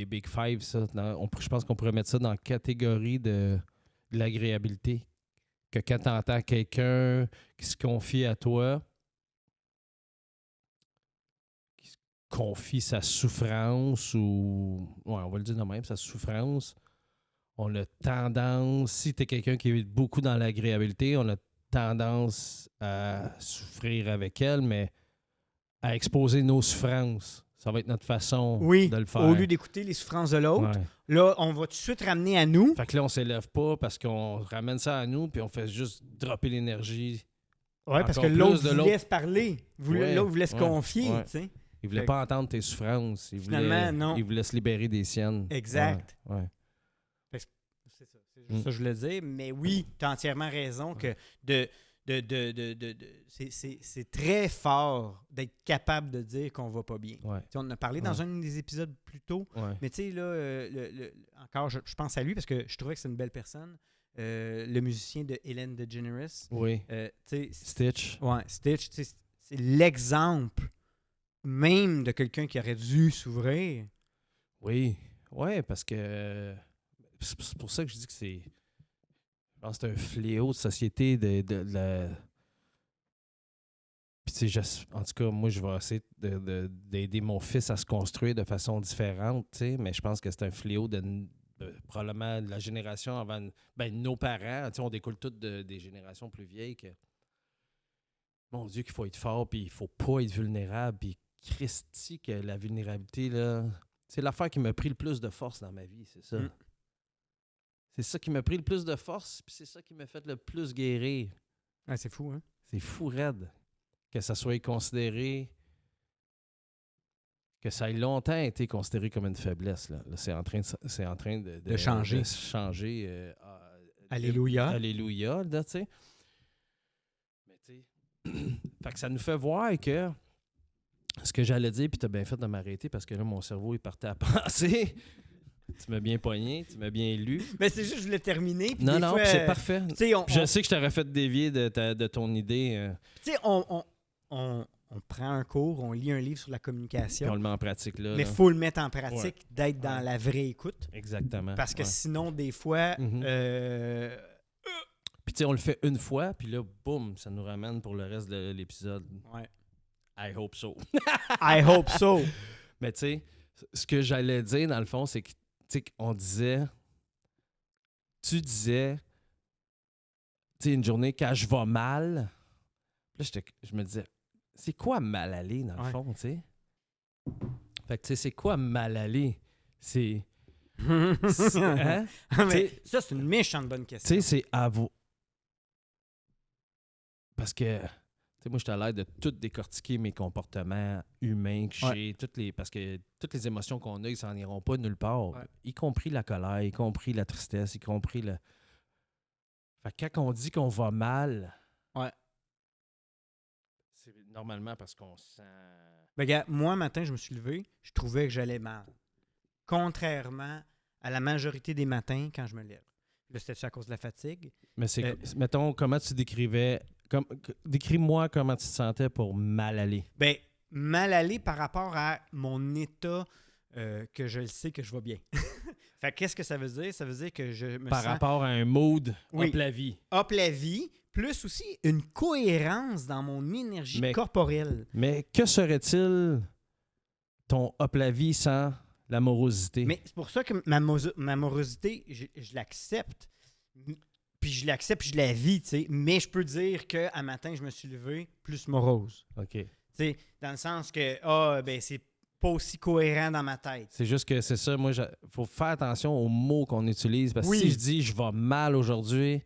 Big Five, ça. Je pense qu'on pourrait mettre ça dans la catégorie de l'agréabilité. Que quand tu entends quelqu'un qui se confie à toi, qui se confie sa souffrance ou... Ouais, on va le dire de même, sa souffrance, on a tendance, si tu es quelqu'un qui est beaucoup dans l'agréabilité, on a tendance à souffrir avec elle, mais à exposer nos souffrances. Ça va être notre façon de le faire. Au lieu d'écouter les souffrances de l'autre, Ouais. là, on va tout de suite ramener à nous. Fait que là, on s'élève pas parce qu'on ramène ça à nous puis on fait juste dropper l'énergie. Oui, parce que Encore l'autre plus de voulait se parler. Ouais, L'autre voulait se ouais, confier, ouais. tu sais. Il voulait Fait pas entendre tes souffrances. Finalement, non. Il voulait se libérer des siennes. Exact. Ouais. C'est ça. C'est juste ça que je voulais dire. Mais oui, tu as entièrement raison que c'est très fort d'être capable de dire qu'on va pas bien. Ouais. On en a parlé dans un des épisodes plus tôt. Ouais. Mais tu sais, là, encore, je pense à lui parce que je trouvais que c'est une belle personne. Le musicien de Ellen DeGeneres. Oui. Tu sais, Stitch. ouais, Stitch, tu sais, c'est l'exemple même de quelqu'un qui aurait dû s'ouvrir. Oui. Ouais, parce que c'est pour ça que je dis que c'est. Je pense que c'est un fléau de société de la. Puis, tu sais, en tout cas, moi, je vais essayer d'aider mon fils à se construire de façon différente, tu sais, mais je pense que c'est un fléau de probablement de la génération avant. Nos parents, tu sais, on découle toutes des générations plus vieilles que. Mon Dieu, qu'il faut être fort, puis il faut pas être vulnérable, puis Christy, que la vulnérabilité, là. C'est l'affaire qui m'a pris le plus de force dans ma vie, c'est ça. Mm. C'est ça qui m'a pris le plus de force, puis c'est ça qui m'a fait le plus guérir. Ah, c'est fou, hein? C'est fou raide que ça soit considéré, que ça ait longtemps été considéré comme une faiblesse. Là c'est en train de changer. De changer. Alléluia. Alléluia, là, tu sais. Mais tu sais, fait que ça nous fait voir que ce que j'allais dire, puis t'as bien fait de m'arrêter parce que là, mon cerveau est parti à penser. Tu m'as bien pogné, tu m'as bien lu. Mais c'est juste que je voulais terminer. Puis Non, des fois, c'est parfait. Tu sais, Je sais que je t'aurais fait dévier de ton idée. Tu sais, on prend un cours, on lit un livre sur la Puis on communication, le met en pratique là. mais il là. faut le mettre en pratique, Ouais. d'être dans Ouais. la vraie écoute. Exactement. Parce que Ouais. sinon, des fois, Mhm. Puis tu sais, on le fait une fois, puis là, boum, ça nous ramène pour le reste de l'épisode. ouais. I hope so. I hope so. Mais tu sais, ce que j'allais dire, dans le fond, c'est que, tu sais, on disait... Tu disais, tu sais, une journée, quand je vais mal, là, je me disais, c'est quoi mal aller, dans le Ouais. fond, tu sais? Fait que, tu sais, c'est quoi mal aller? C'est... Hein? Mais ça, c'est une méchante bonne Tu question. sais, c'est à vous. Parce que, tu sais, moi, je suis à l'aide de tout décortiquer mes comportements humains que j'ai, parce que toutes les émotions qu'on a, ils s'en iront pas nulle part. Ouais. Y compris la colère, y compris la tristesse, y compris le. Fait que quand on dit qu'on va mal, Ouais. c'est normalement parce qu'on se sent. Ben, regarde, moi, matin, je me suis levé, je trouvais que j'allais mal. Contrairement à la majorité des matins quand je me lève. Là, c'était à cause de la fatigue. Mais mettons, comment tu décrivais. Décris-moi comment tu te sentais pour mal aller. Ben, mal aller par rapport à mon état que je le sais que je vais bien. Fait que qu'est-ce que ça veut dire? Ça veut dire que je me Par sens rapport à un mood, Oui. hop la vie. up la vie, plus aussi une cohérence dans mon énergie Mais- corporelle. Mais que serait-il ton hop la vie sans l'amorosité? Mais c'est pour ça que ma morosité, je l'accepte. Puis je l'accepte, puis je la vis, tu sais. Mais je peux dire qu'un matin, je me suis levé plus morose. OK. Tu sais, dans le sens que, c'est pas aussi cohérent dans ma tête. C'est juste que c'est ça, moi, faut faire attention aux mots qu'on utilise. Parce que Oui. si je dis je vais mal aujourd'hui,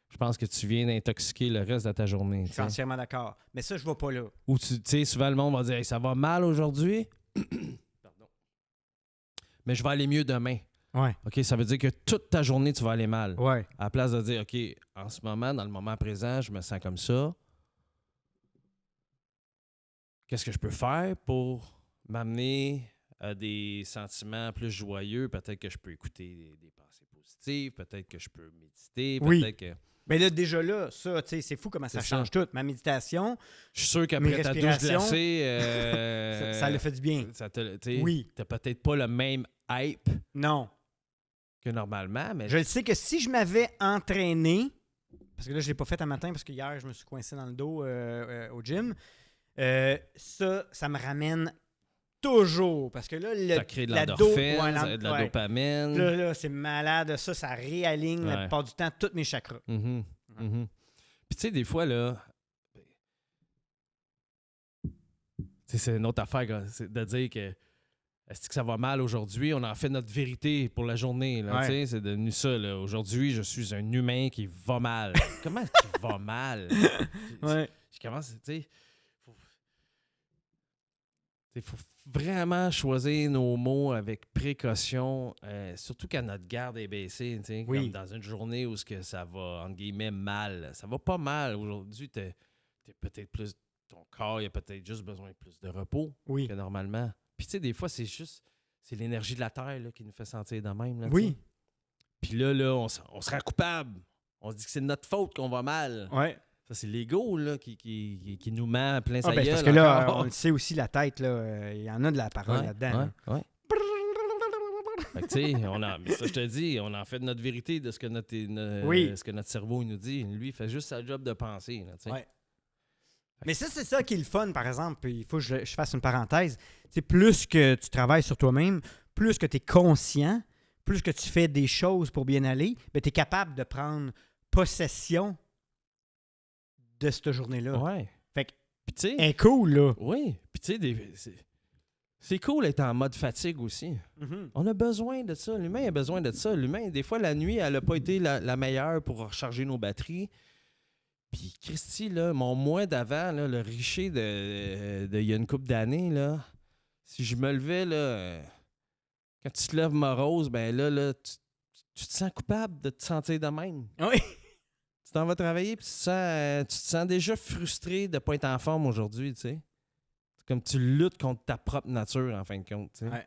je pense que tu viens d'intoxiquer le reste de ta journée. Je suis entièrement d'accord. Mais ça, je ne vais pas là. Ou tu sais, souvent le monde va dire hey, ça va mal aujourd'hui. Pardon. Mais je vais aller mieux demain. Ouais. OK, ça veut dire que toute ta journée, tu vas aller mal. Ouais. À la place de dire OK, en ce moment, dans le moment présent, je me sens comme ça. Qu'est-ce que je peux faire pour m'amener à des sentiments plus joyeux? Peut-être que je peux écouter des pensées positives, peut-être que je peux méditer, peut-être que... Mais là, déjà là, ça, tu sais, c'est fou comment ça C'est ça. change tout. Ma méditation, Je suis sûr mes qu'après ta douche respirations, glacée... ça le fait du bien. Oui. T'as peut-être pas le même hype Non. que normalement, mais... Je le sais que si je m'avais entraîné, parce que là, je ne l'ai pas fait un matin parce que hier, je me suis coincé dans le dos au gym, ça me ramène toujours. Parce que là, Ça crée de l'endorphine, de la dopamine. Là, c'est malade. Ça réaligne la plupart du temps tous mes chakras. Mm-hmm. Mm-hmm. Puis tu sais, des fois, là, c'est une autre affaire c'est de dire que est-ce que ça va mal aujourd'hui? On en fait notre vérité pour la journée. Là, c'est devenu ça. Là. Aujourd'hui, je suis un humain qui va mal. Comment qui va mal? Je commence, tu sais... Il faut vraiment choisir nos mots avec précaution, surtout quand notre garde est baissée. Comme dans une journée où ça va, entre guillemets, mal. Ça va pas mal. Aujourd'hui, t'es peut-être plus... Ton corps, il a peut-être juste besoin de plus de repos que normalement. Puis, tu sais, des fois, c'est l'énergie de la Terre là, qui nous fait sentir de même. Là, oui. Puis là, on se rend coupable. On se dit que c'est de notre faute qu'on va mal. Ouais. Ça, c'est l'ego là, qui nous ment plein sa gueule. Parce que là, on le sait aussi, la tête, là, il y en a de la parole là-dedans. Ouais. Fait que, tu sais, mais ça, je te dis, on en fait de notre vérité, de ce que notre cerveau nous dit. Lui, il fait juste sa job de penser. Là, mais ça, c'est ça qui est le fun, par exemple. Puis il faut que je fasse une parenthèse. C'est plus que tu travailles sur toi-même, plus que tu es conscient, plus que tu fais des choses pour bien aller, tu es capable de prendre possession de cette journée-là. Ouais. Fait que, tu sais, cool, là. Oui. Puis tu sais, c'est cool d'être en mode fatigue aussi. Mm-hmm. On a besoin de ça. L'humain a besoin de ça. L'humain, des fois, la nuit, elle n'a pas été la meilleure pour recharger nos batteries. Puis, Christy, là, mon mois d'avant, là, le richer de il y a une couple d'années, là, si je me levais, là, quand tu te lèves morose, ben là tu te sens coupable de te sentir de même. Oui. Tu t'en vas travailler, puis tu te sens déjà frustré de ne pas être en forme aujourd'hui, tu sais. C'est comme tu luttes contre ta propre nature, en fin de compte, tu sais. Ouais.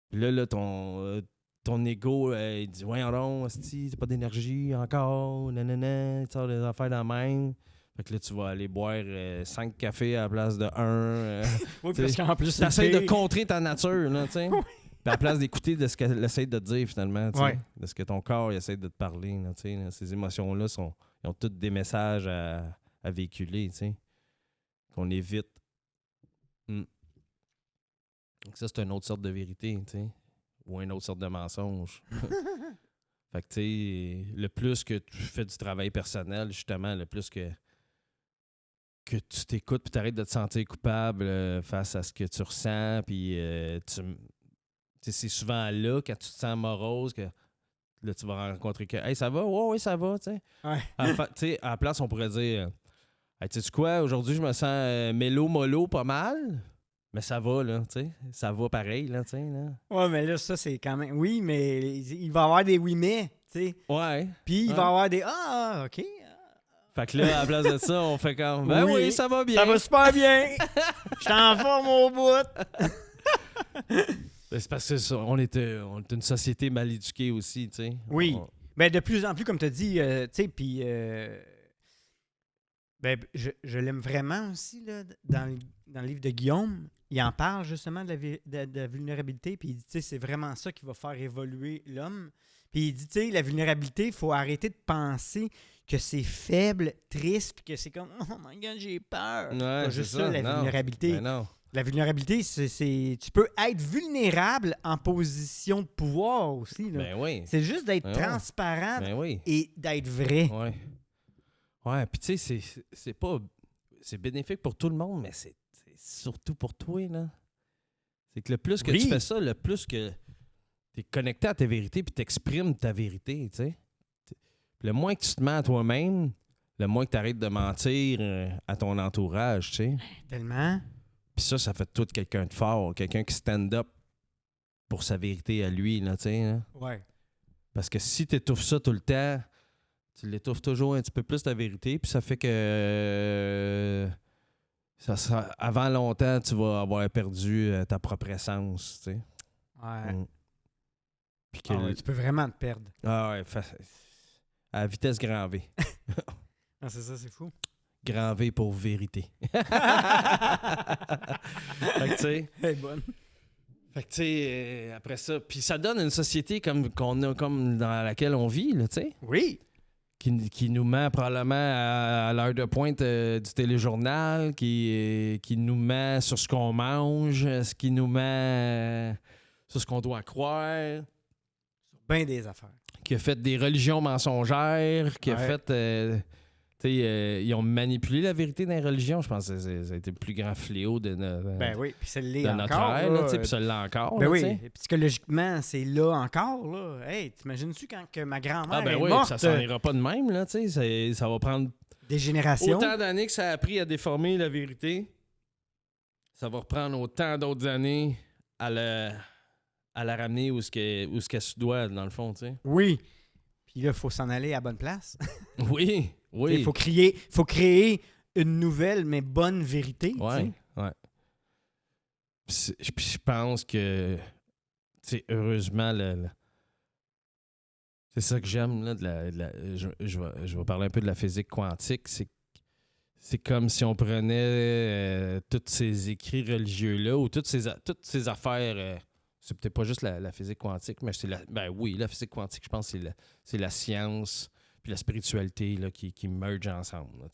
Puis là, ton ego, il dit « Voyons donc, asti, t'as pas d'énergie encore, nanana, tu sors des affaires dans la même. » Fait que là, tu vas aller boire 5 cafés à la place de 1. Oui, parce qu'en plus, t'essaies de contrer ta nature, là, tu sais. Puis à la place d'écouter de ce qu'elle essaie de te dire, finalement, tu sais. De ce que ton corps essaie de te parler, là, tu sais. Là, ces émotions-là, ils ont toutes des messages à véhiculer, tu sais. Qu'on évite. Donc ça, c'est une autre sorte de vérité, tu sais. Ou une autre sorte de mensonge. Fait que, tu sais, le plus que tu fais du travail personnel, justement, le plus que tu t'écoutes puis tu arrêtes de te sentir coupable face à ce que tu ressens, puis c'est souvent là, quand tu te sens morose, que là, tu vas rencontrer que « Hey, ça va? Oui, ça va, tu sais. Ouais. À la place, on pourrait dire « Hey, tu sais quoi? Aujourd'hui, je me sens mélo-mollo pas mal. » Mais ça va, là, tu sais. Ça va pareil, là, tu sais, là. Ouais, mais là, ça, c'est quand même... Oui, mais il va y avoir des oui, mais, tu sais. Ouais. Puis il va y avoir des ah, OK. Fait que là, à la place de ça, on fait comme ben oui, ça va bien. Ça va super bien. Je suis en forme au bout. C'est parce que ça, on est une société mal éduquée aussi, tu sais. Oui. Ben, de plus en plus, comme tu as dit, tu sais, puis... ben, je l'aime vraiment aussi, là, dans le livre de Guillaume. Il en parle justement de la vulnérabilité, puis il dit, tu sais, c'est vraiment ça qui va faire évoluer l'homme. Puis il dit, tu sais, la vulnérabilité, il faut arrêter de penser que c'est faible, triste, puis que c'est comme, oh my God, j'ai peur. Ouais, c'est juste ça, la vulnérabilité. Ben non. La vulnérabilité, c'est tu peux être vulnérable en position de pouvoir aussi. Là. Ben oui. C'est juste d'être transparent oui. et d'être vrai. Ouais. Ouais, puis tu sais, c'est pas... C'est bénéfique pour tout le monde, mais c'est surtout pour toi, là. C'est que le plus que tu fais ça, le plus que tu es connecté à ta vérité puis tu exprimes ta vérité, tu sais. Puis le moins que tu te mens à toi-même, le moins que tu arrêtes de mentir à ton entourage, tu sais. Tellement. Puis ça fait de toi quelqu'un de fort, quelqu'un qui stand up pour sa vérité à lui, là, tu sais. Là. Ouais. Parce que si tu étouffes ça tout le temps, tu l'étouffes toujours un petit peu plus ta vérité, puis ça fait que avant longtemps, tu vas avoir perdu ta propre essence, tu sais. Ouais. Puis que Tu peux vraiment te perdre. Ah ouais, à vitesse grand V. Ah, c'est ça, c'est fou. Grand V pour vérité. Fait que tu sais... Elle est bonne. Fait que tu sais, après ça... Puis ça donne une société comme dans laquelle on vit, là, tu sais. Oui. Qui nous ment probablement à l'heure de pointe du téléjournal, qui nous ment sur ce qu'on mange, ce qui nous ment sur ce qu'on doit croire. Sur bien des affaires. Qui a fait des religions mensongères, qui a fait... ils ont manipulé la vérité dans les religions. Je pense que ça a été le plus grand fléau de Ben oui, puis ça l'est de encore. notre ère, là, puis ça l'est encore. Ben là, oui, t'sais. psychologiquement, c'est là encore. Là. Hey, t'imagines-tu quand que ma grand-mère Ah ben est oui, morte? ça s'en ira pas de même, là, tu sais. Ça va prendre Des générations. autant d'années que ça a pris à déformer la vérité. Ça va reprendre autant d'autres années à la ramener où ce qu'elle se doit, dans le fond, tu sais. Oui. Puis là, il faut s'en aller à la bonne place. Oui, oui. Il faut créer une nouvelle, mais bonne vérité. Ouais, ouais. Puis je pense que, tu sais, heureusement, c'est ça que j'aime, là, je vais parler un peu de la physique quantique. C'est comme si on prenait tous ces écrits religieux-là ou toutes ces affaires. C'est peut-être pas juste la physique quantique, mais la physique quantique, je pense que c'est la science puis la spiritualité là, qui mergent ensemble. Là,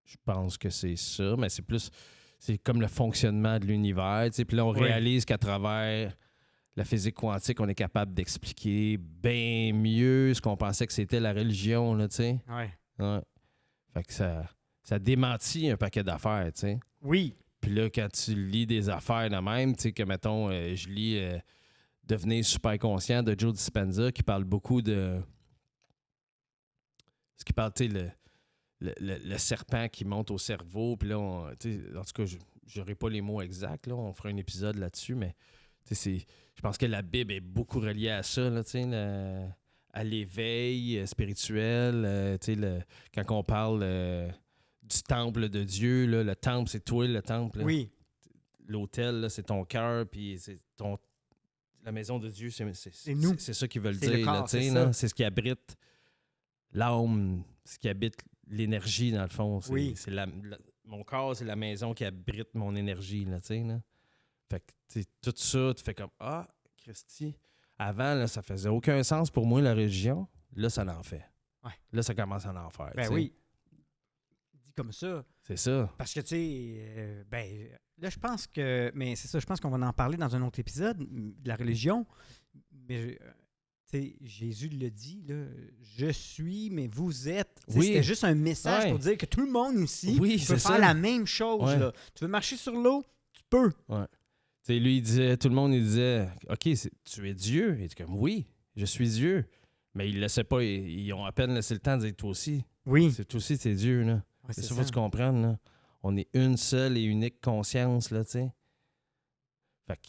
je pense que c'est ça, mais c'est comme le fonctionnement de l'univers. Puis là, on réalise qu'à travers la physique quantique, on est capable d'expliquer bien mieux ce qu'on pensait que c'était la religion. Là, ouais. Fait que ça démentit un paquet d'affaires. T'sais. Oui. Puis là, quand tu lis des affaires de même, tu sais, que mettons, je lis Devenir super conscient de Joe Dispenza qui parle beaucoup de. Ce qui parle, tu sais, le serpent qui monte au cerveau. Puis là, en tout cas, je n'aurai pas les mots exacts. Là, on fera un épisode là-dessus, mais je pense que la Bible est beaucoup reliée à ça, là, à l'éveil spirituel. Quand on parle. Du temple de Dieu, là, le temple, c'est toi, le temple. Là. Oui. L'autel, là, c'est ton cœur, puis c'est la maison de Dieu, c'est nous. C'est ça qu'ils veulent C'est dire. le corps, là, c'est là, ça. c'est ce qui abrite l'âme, ce qui habite l'énergie, dans le fond. C'est mon corps, c'est la maison qui abrite mon énergie. Là, là. Fait que tout ça, tu fais comme Ah, Christy. Avant, là, ça faisait aucun sens pour moi, la religion. Là, ça en fait. Ouais. Là, ça commence à en faire. Ben oui. Comme ça. C'est ça. Parce que, tu sais, là, je pense que... Mais c'est ça, je pense qu'on va en parler dans un autre épisode de la religion. Mais, tu sais, Jésus le dit, là, je suis, mais vous êtes. Oui. C'était juste un message pour dire que tout le monde ici peut faire la même chose. Ouais. Là. Tu veux marcher sur l'eau? Tu peux. Ouais. Tu sais, lui, tout le monde, il disait, OK, tu es Dieu. Il dit comme, oui, je suis Dieu. Mais ils ne laissaient pas, ils ont à peine laissé le temps de dire, toi aussi. Oui. Toi aussi, t'es Dieu, là. Ouais, c'est ça, faut que tu comprennes, là. On est une seule et unique conscience, là, tu sais. Fait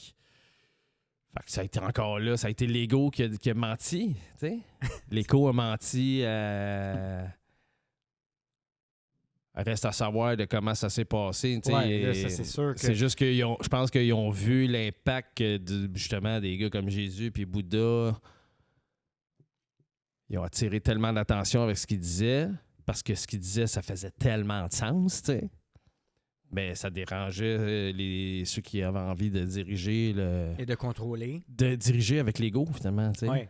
que ça a été encore là. Ça a été l'ego qui a menti, tu sais. L'ego a menti. Reste à savoir de comment ça s'est passé. Ouais, ça, c'est sûr que... C'est juste que je pense qu'ils ont vu l'impact justement des gars comme Jésus puis Bouddha. Ils ont attiré tellement d'attention avec ce qu'ils disaient. Parce que ce qu'il disait, ça faisait tellement de sens, tu sais. Mais ça dérangeait ceux qui avaient envie de diriger. Et de contrôler. De diriger avec l'ego, finalement, tu sais. Oui.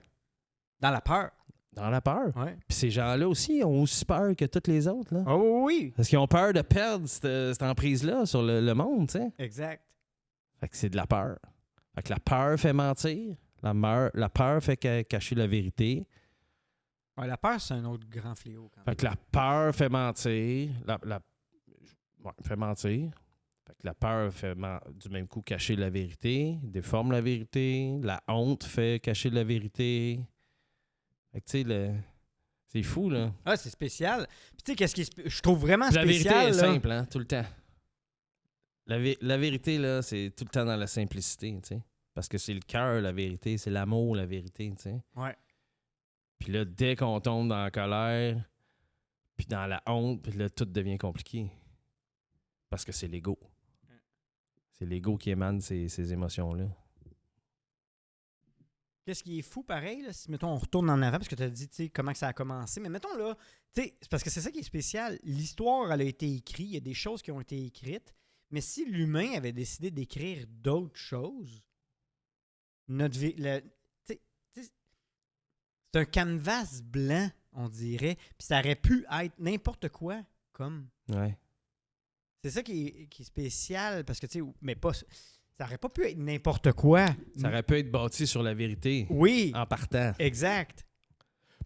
Dans la peur. Dans la peur. Oui. Puis ces gens-là aussi ont aussi peur que tous les autres, là. Oh oui! Parce qu'ils ont peur de perdre cette emprise-là sur le monde, tu sais. Exact. Fait que c'est de la peur. Fait que la peur fait mentir. La peur fait cacher la vérité. Ouais, la peur, c'est un autre grand fléau. Quand même. Fait que la peur fait mentir. Fait mentir. Fait que la peur fait du même coup cacher la vérité, déforme la vérité. La honte fait cacher la vérité. Fait que tu sais, C'est fou, là. Ah, c'est spécial. Puis tu sais, qu'est-ce qui est je trouve vraiment Puis la vérité spécial, est là. simple, hein, tout le temps. La vérité, là, c'est tout le temps dans la simplicité, tu sais. Parce que c'est le cœur, la vérité. C'est l'amour, la vérité, tu sais. Ouais. Puis là, dès qu'on tombe dans la colère, puis dans la honte, puis là, tout devient compliqué. Parce que c'est l'ego. C'est l'ego qui émane ces émotions-là. Qu'est-ce qui est fou, pareil, là, si, mettons, on retourne en avant, parce que tu as dit, tu sais, comment que ça a commencé, mais mettons, là, tu sais, c'est parce que c'est ça qui est spécial. L'histoire, elle a été écrite, il y a des choses qui ont été écrites, mais si l'humain avait décidé d'écrire d'autres choses, notre vie, tu sais, c'est un canvas blanc, on dirait, puis ça aurait pu être n'importe quoi, comme. Ouais. C'est ça qui est spécial, parce que, tu sais, mais pas... Ça aurait pas pu être n'importe quoi. Ça aurait pu être bâti sur la vérité. Oui. En partant. Exact.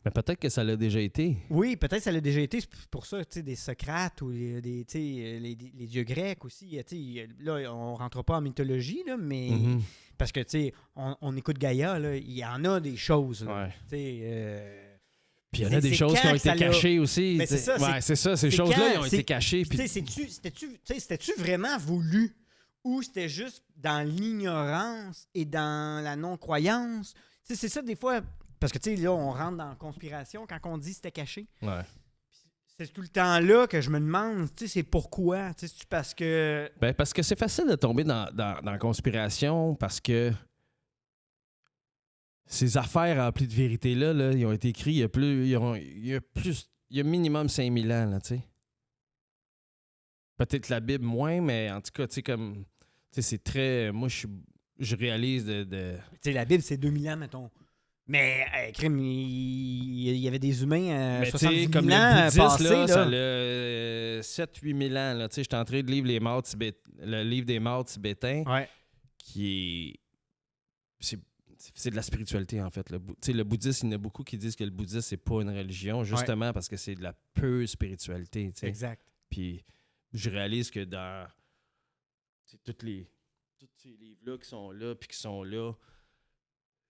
Mais peut-être que ça l'a déjà été. Oui, peut-être que ça l'a déjà été. C'est pour ça, tu sais, des Socrates ou des, tu sais, les dieux grecs aussi. Tu sais, là, on rentre pas en mythologie, là, mais Mhm. parce que, tu sais, on écoute Gaïa, là, il y en a des choses. Là, Ouais. tu sais, Puis il y en a des c'est choses qui quand ont que ça été l'a- cachées aussi. Ben, c'est ça, Ouais, c'est ça. Ces c'est choses-là, quand- ils ont c'est- été cachées. Puis, Puis tu sais, c'était-tu vraiment voulu ou c'était juste dans l'ignorance et dans la non-croyance? Tu sais, c'est ça, des fois, parce que, tu sais, là, on rentre dans la conspiration quand on dit c'était caché. ouais. C'est tout le temps là que je me demande, tu sais, c'est pourquoi? Tu sais, c'est parce que... Ben, parce que c'est facile de tomber dans la conspiration parce que ces affaires remplies de vérité-là, là, ils ont été écrits il y a minimum 5000 ans, là, tu sais. Peut-être la Bible moins, mais en tout cas, tu sais, comme... Tu sais, c'est très... Moi, je réalise de... Tu sais, la Bible, c'est 2000 ans, mettons. Mais, crime, il y avait des humains Mais tu 70 sais, 000 comme ans le bouddhisme, passés, là, là. ça a 7-8 000 ans. Là. Tu sais, je suis en train de lire le livre des morts tibétains, Ouais. qui est... C'est de la spiritualité, en fait. Tu sais, le bouddhisme, il y en a beaucoup qui disent que le bouddhisme, c'est pas une religion, justement parce que c'est de la pure spiritualité. Tu sais. Exact. Puis je réalise que dans tu sais, tous ces livres-là qui sont là, puis qui sont là,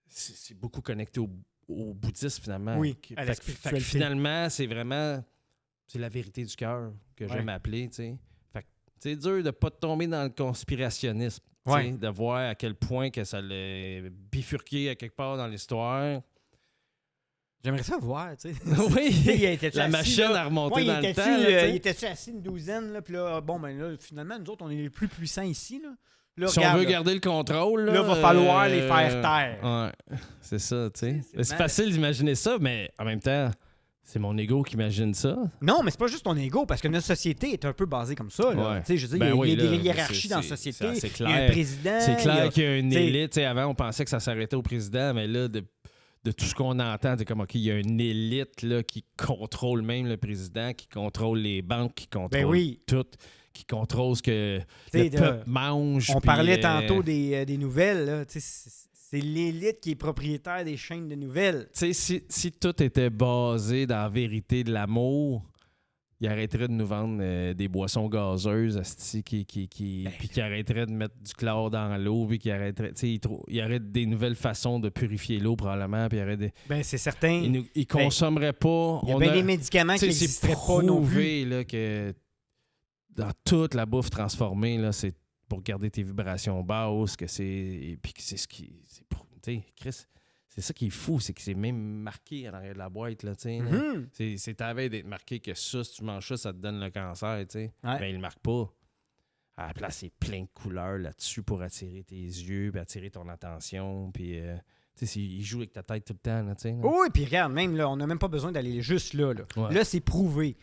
c'est beaucoup connecté au bouddhisme, finalement. Oui, à la Fait que spiritualité. finalement, c'est vraiment... C'est la vérité du cœur que j'aime appeler, tu sais. Fait que c'est dur de pas tomber dans le conspirationnisme, tu sais, Ouais. de voir à quel point que ça l'a bifurqué à quelque part dans l'histoire. J'aimerais ça voir, tu sais. Oui, Il était-tu la assis, machine là? à remonter Ouais, dans le temps. Là, tu sais. il était-tu assis une douzaine, là, puis là, bon, ben là, finalement, nous autres, on est les plus puissants ici, là. Là, Si regarde, on veut là, garder le contrôle, là, va falloir les faire taire. Ouais, c'est ça, tu sais. C'est C'est mal. facile d'imaginer ça, mais en même temps, c'est mon ego qui imagine ça. Non, mais c'est pas juste ton ego, parce que notre société est un peu basée comme ça, là. Ouais. Tu sais, je veux dire, Ben il y a, oui, il y a des là, hiérarchies dans la c'est société. assez Il y a un clair. président. C'est il y a- clair qu'il y a une t'sais- élite. T'sais, avant, on pensait que ça s'arrêtait au président, mais là, de tout ce qu'on entend, c'est comme, OK, il y a une élite là, qui contrôle même le président, qui contrôle les banques, qui contrôle Ben oui. tout, qui contrôle ce que T'sais, le peuple mange. On puis, parlait tantôt des nouvelles, là. Tu sais, c'est l'élite qui est propriétaire des chaînes de nouvelles. Tu sais, si tout était basé dans la vérité de l'amour, il arrêterait de nous vendre des boissons gazeuses, asti, puis qui arrêterait de mettre du chlore dans l'eau, puis qui arrêterait, tu sais, il y aurait des nouvelles façons de purifier l'eau probablement, puis il y aurait des... Ben, c'est certain. Ils consommeraient pas... Il y a on bien a- des médicaments qui tu sais, n'existeraient pas non plus. prouvé là, que dans toute la bouffe transformée, là, c'est pour garder tes vibrations basses, que c'est... Et puis que c'est ce qui... Tu sais, Chris, c'est ça qui est fou, c'est que c'est même marqué à l'arrière de la boîte, là, tu sais. là. Mhm. C'est à veille d'être marqué que ça, si tu manges ça, ça te donne le cancer, tu sais. Ouais. Mais il le marque pas. À la place, c'est plein de couleurs là-dessus pour attirer tes yeux, puis attirer ton attention, puis... tu sais, il joue avec ta tête tout le temps, là, tu sais. là. Oui, puis regarde, même là, on n'a même pas besoin d'aller juste là. Là, Ouais. Là, c'est prouvé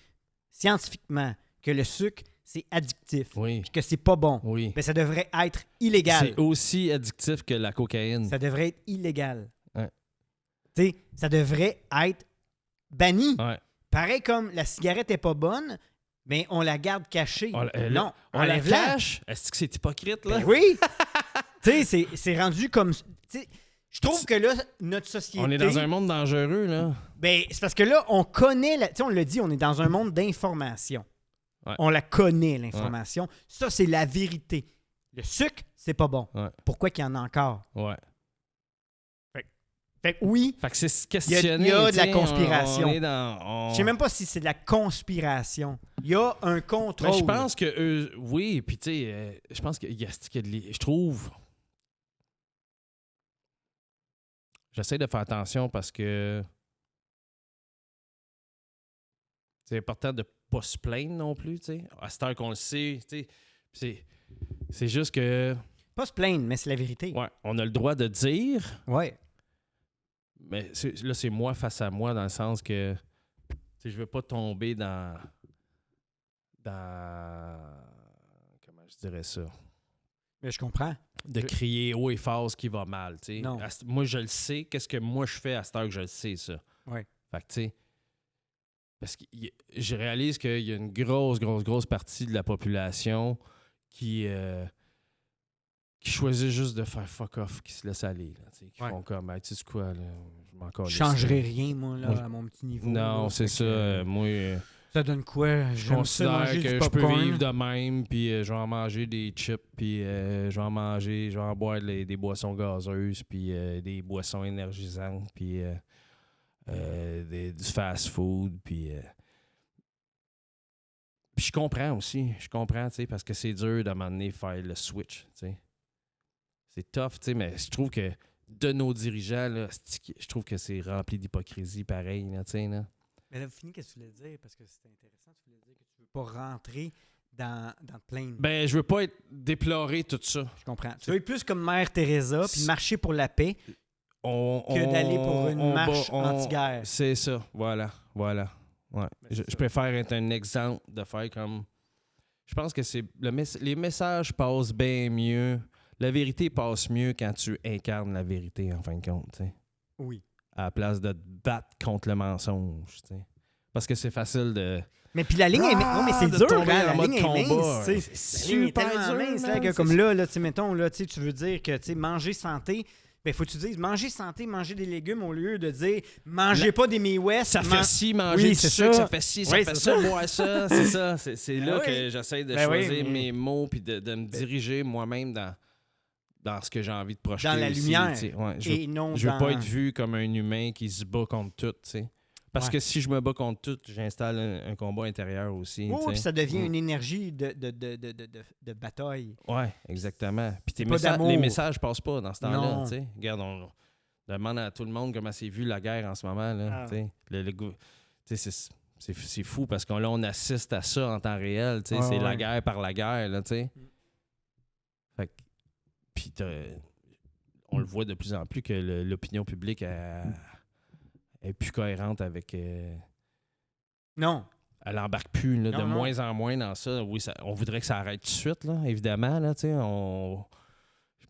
scientifiquement que le sucre, c'est addictif, Oui, puis que c'est pas bon. oui. Mais ça devrait être illégal. C'est aussi addictif que la cocaïne. Ça devrait être illégal. Ouais. Tu sais, ça devrait être banni. Ouais. Pareil comme la cigarette est pas bonne, mais on la garde cachée. Non, On la enlève-la. cache. Est-ce que c'est hypocrite, là? Ben oui! Tu sais, c'est rendu comme... tu sais, je trouve que là, notre société... On est dans un monde dangereux, là. Ben, c'est parce que là, on connaît... Tu sais, on l'a dit, on est dans un monde d'information. Ouais. On la connaît, l'information. Ça, c'est la vérité. Le sucre, c'est pas bon. Ouais. Pourquoi qu'il y en a encore? Ouais. Fait que oui, Fait que c'est se questionner. il y a de la tu sais, conspiration. On est dans... je sais même pas si c'est de la conspiration. Il y a un contrôle. Mais je pense que eux, oui, puis tu sais, je pense qu'il y a, je trouve... J'essaie de faire attention parce que c'est important de pas se plaindre non plus, tu sais. À cette heure qu'on le sait, tu sais, c'est juste que... Pas se plaindre, mais c'est la vérité. Ouais, on a le droit de dire, Ouais. mais là, c'est moi face à moi dans le sens que tu sais, je veux pas tomber dans... Comment je dirais ça? Mais je comprends. De crier haut et fort ce qui va mal, tu sais. Non. Moi, je le sais. Qu'est-ce que moi, je fais à cette heure que je le sais, ça? Ouais. Fait que, tu sais... Parce que je réalise qu'il y a une grosse partie de la population qui choisit juste de faire fuck off, qui se laisse aller. Là, qui font comme, hey, tu sais quoi, là, je m'en calisse. Je changerais rien, moi, là, à mon petit niveau. Non, là, c'est ça. Moi, ça donne quoi? je J'aime ça considère manger que du je peux popcorn. vivre de même, puis je vais en manger des chips, puis je vais en boire des boissons gazeuses, puis des boissons énergisantes, puis du fast-food, puis... Puis je comprends aussi, tu sais, parce que c'est dur de m'amener faire le switch, tu sais. C'est tough, tu sais, mais je trouve que de nos dirigeants, là, je trouve que c'est rempli d'hypocrisie pareil, là, tu sais, là. Mais là, fini, qu'est-ce que tu voulais dire? Parce que c'était intéressant, tu voulais dire que tu veux pas rentrer dans te plaindre. Ben, je veux pas déplorer tout ça. Je comprends. Tu veux être plus comme Mère Teresa, puis marcher pour la paix, que d'aller pour une marche anti-guerre. C'est ça, voilà. Ouais. Je préfère être un exemple de faire comme... Je pense que c'est les messages passent bien mieux. La vérité passe mieux quand tu incarnes la vérité, en fin de compte, tu sais. Oui. À la place de te battre contre le mensonge, tu sais. Parce que c'est facile de... Mais puis la ligne est mince. Non, mais c'est de dur, tomber hein, en la mode ligne est combat. mince, tu sais. C'est La ligne est super tellement dur, mince, là, man, que c'est comme ça. là, tu sais, mettons, là, tu sais, tu veux dire que, tu sais, manger santé, ben, faut que tu dises manger santé, manger des légumes au lieu de dire mangez pas des Mee West. Ça fait ci, manger Oui, du c'est sucre, ça. ça fait ci, ça Oui, fait c'est ça, ça. boire ça, c'est ça. C'est là oui. que j'essaie de Ben oui, choisir mais- mes mots puis de me diriger moi-même dans ce que j'ai envie de projeter. Dans la aussi, lumière. tu sais. Ouais, Et non je veux dans... pas être vu comme un humain qui se bat contre tout, tu sais. Parce Ouais. que si je me bats contre tout, j'installe un combat intérieur aussi. Oui, tu sais. puis ça devient une énergie de bataille. Ouais, exactement. Puis C'est pas d'amour. les messages passent pas dans ce temps-là, Non. tu sais. Regarde, on demande à tout le monde comment c'est vu la guerre en ce moment, là, Ah. tu sais. Tu sais, c'est fou parce qu'on là, on assiste à ça en temps réel, tu sais. Ouais, C'est ouais. la guerre par la guerre, là, tu sais. Fait que... Puis on le voit de plus en plus que l'opinion publique est plus cohérente avec... Non. Elle embarque plus, là, Non, de non. moins en moins dans ça. Oui, on voudrait que ça arrête tout de suite, là, évidemment, là, tu sais.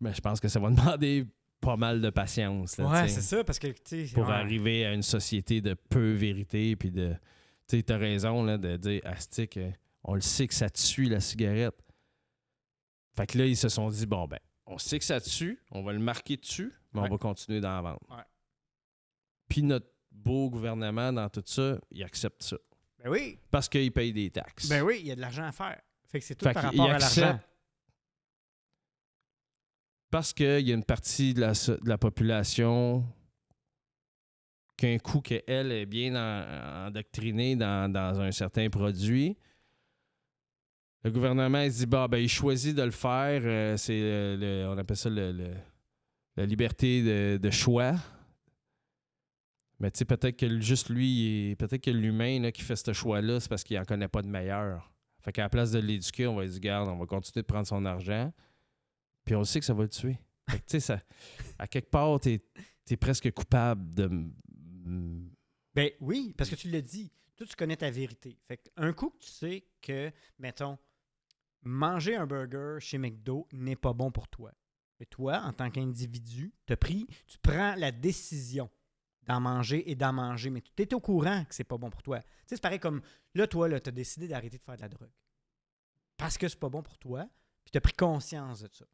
Mais je pense que ça va demander pas mal de patience, là, Ouais, tu sais, c'est ça, parce que, tu sais... pour ouais. arriver à une société de peu vérité, puis de... Tu sais, t'as raison, là, de dire, Astic, on le sait que ça tue, la cigarette. Fait que là, ils se sont dit, bon, ben, on sait que ça tue, on va le marquer dessus, mais Ouais. on va continuer d'en vendre. Ouais. Puis notre beau gouvernement, dans tout ça, il accepte ça. Ben oui. Parce qu'il paye des taxes. Ben oui, il y a de l'argent à faire. Fait que c'est tout Fait par qu'il rapport à accepte l'argent. Parce qu'il y a une partie de la population qu'un coup qu'elle est bien endoctrinée dans un certain produit, le gouvernement il se dit bah, ben, il choisit de le faire. C'est on appelle ça la liberté de choix. Mais tu sais, peut-être que juste lui, peut-être que l'humain là, qui fait ce choix-là, c'est parce qu'il n'en connaît pas de meilleur. Fait qu'à la place de l'éduquer, on va lui dire, garde, on va continuer de prendre son argent. Puis on sait que ça va le tuer. Fait que tu sais, ça, à quelque part, t'es presque coupable de... Ben oui, parce que tu l'as dit. Toi, tu connais ta vérité. Fait qu'un coup que tu sais que, mettons, manger un burger chez McDo n'est pas bon pour toi. Mais toi, en tant qu'individu, tu prends la décision d'en manger et d'en manger, mais tu es au courant que c'est pas bon pour toi. Tu sais, c'est pareil comme, là, toi, là, tu as décidé d'arrêter de faire de la drogue. Parce que c'est pas bon pour toi, puis tu as pris conscience de ça.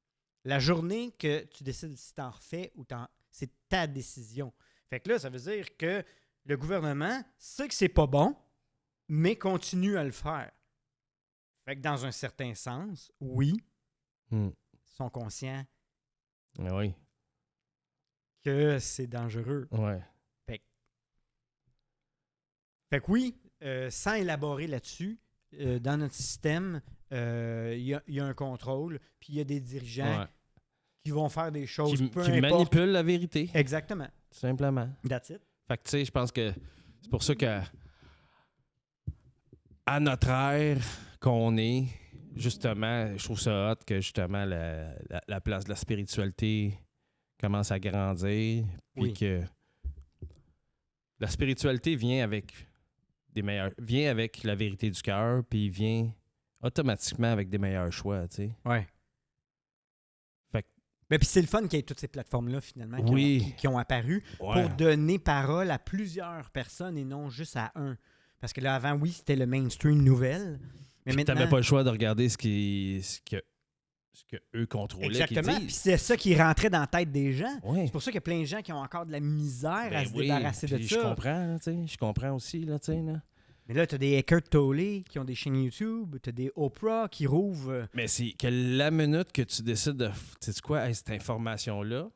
La journée que tu décides si tu en refais ou c'est ta décision. Fait que là, ça veut dire que le gouvernement sait que c'est pas bon, mais continue à le faire. Fait que dans un certain sens, oui, ils sont conscients Oui. que c'est dangereux. Ouais. Fait que oui, sans élaborer là-dessus, dans notre système, il y a un contrôle, puis il y a des dirigeants Ouais. qui vont faire des choses, Qui peu manipulent importe. la vérité, Exactement. tout simplement. That's it. Fait que, tu sais, je pense que c'est pour ça que à notre ère qu'on est, justement, je trouve ça hot que, justement, la place de la spiritualité commence à grandir, puis Oui. que la spiritualité vient avec vient avec la vérité du cœur, puis vient automatiquement avec des meilleurs choix, tu sais. Ouais. Fait que- Mais puis c'est le fun qu'il y ait toutes ces plateformes-là, finalement, Oui. qui ont apparu Ouais. pour donner parole à plusieurs personnes et non juste à un. Parce que là, avant, oui, c'était le mainstream nouvelle. Mais Puis maintenant... t'avais pas le choix de regarder ce que eux contrôlaient, Exactement. qu'ils Puis disent. c'est ça qui rentrait dans la tête des gens. Ouais. C'est pour ça qu'il y a plein de gens qui ont encore de la misère à Ben se oui, débarrasser de puis ça. je comprends, là, tu sais. Je comprends aussi, là, tu sais, là. Mais là, tu as des Eckhart Tolle qui ont des chaînes YouTube, tu as des Oprah qui rouvrent. Mais c'est que la minute que tu décides de... Tu sais quoi, hey, cette information-là,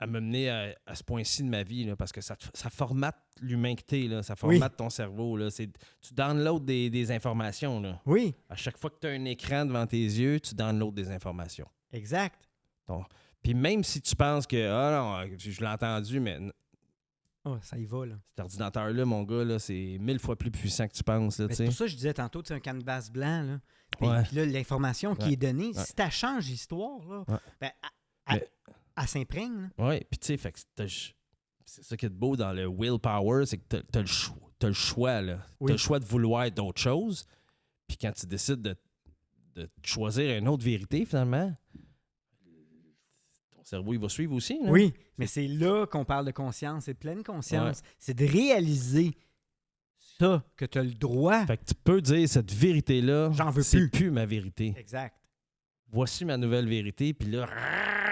elle m'a mené à ce point-ci de ma vie, là, parce que ça formate l'humain que t'es, là. Ça formate ton cerveau, là. Tu downloads des informations, là. Oui, À chaque fois que tu as un écran devant tes yeux, tu downloads des informations. exact. Puis même si tu penses que, ah non, je l'ai entendu, mais Oh, ça y va, là. cet ordinateur-là, mon gars, là, c'est 1000 fois plus puissant que tu penses, là, Mais tu c'est sais. pour ça que je disais tantôt, c'est un canvas blanc, là. Puis, Ouais. puis là, l'information qui Ouais. est donnée, Ouais. si tu changes l'histoire, là, Ouais. ben, Mais- elle s'imprègne, là. Oui, puis tu sais, fait que c'est ça qui est beau dans le willpower, c'est que t'as le choix, là. Oui. T'as le choix de vouloir d'autres choses. Puis quand tu décides de choisir une autre vérité, finalement, ton cerveau, il va suivre aussi, là. Oui, mais c'est là qu'on parle de conscience, c'est pleine conscience. C'est de réaliser ça, que tu as le droit. Fait que tu peux dire, cette vérité-là, J'en veux c'est plus. plus ma vérité. Exact. Voici ma nouvelle vérité, puis là,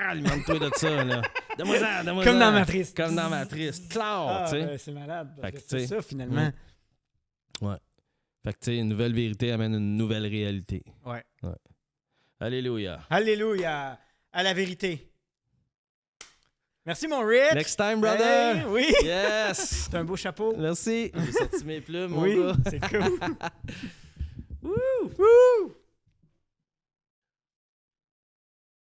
alimente-toi de ça, là. Donne-moi-en, donne-moi-en. Comme dans Matrice. Comme dans Matrice. Claire, tu sais. Ben, c'est malade. parce Fait que que, c'est tu sais, ça, finalement. Fait que, tu sais, une nouvelle vérité amène une nouvelle réalité. Ouais. Alléluia. Alléluia. À la vérité. Merci, mon Rich. Next time, brother! Hey, oui. Yes! C'est un beau chapeau. Merci. J'ai sorti mes plumes, mon Oui, gars. c'est cool. Wouh! Wouh!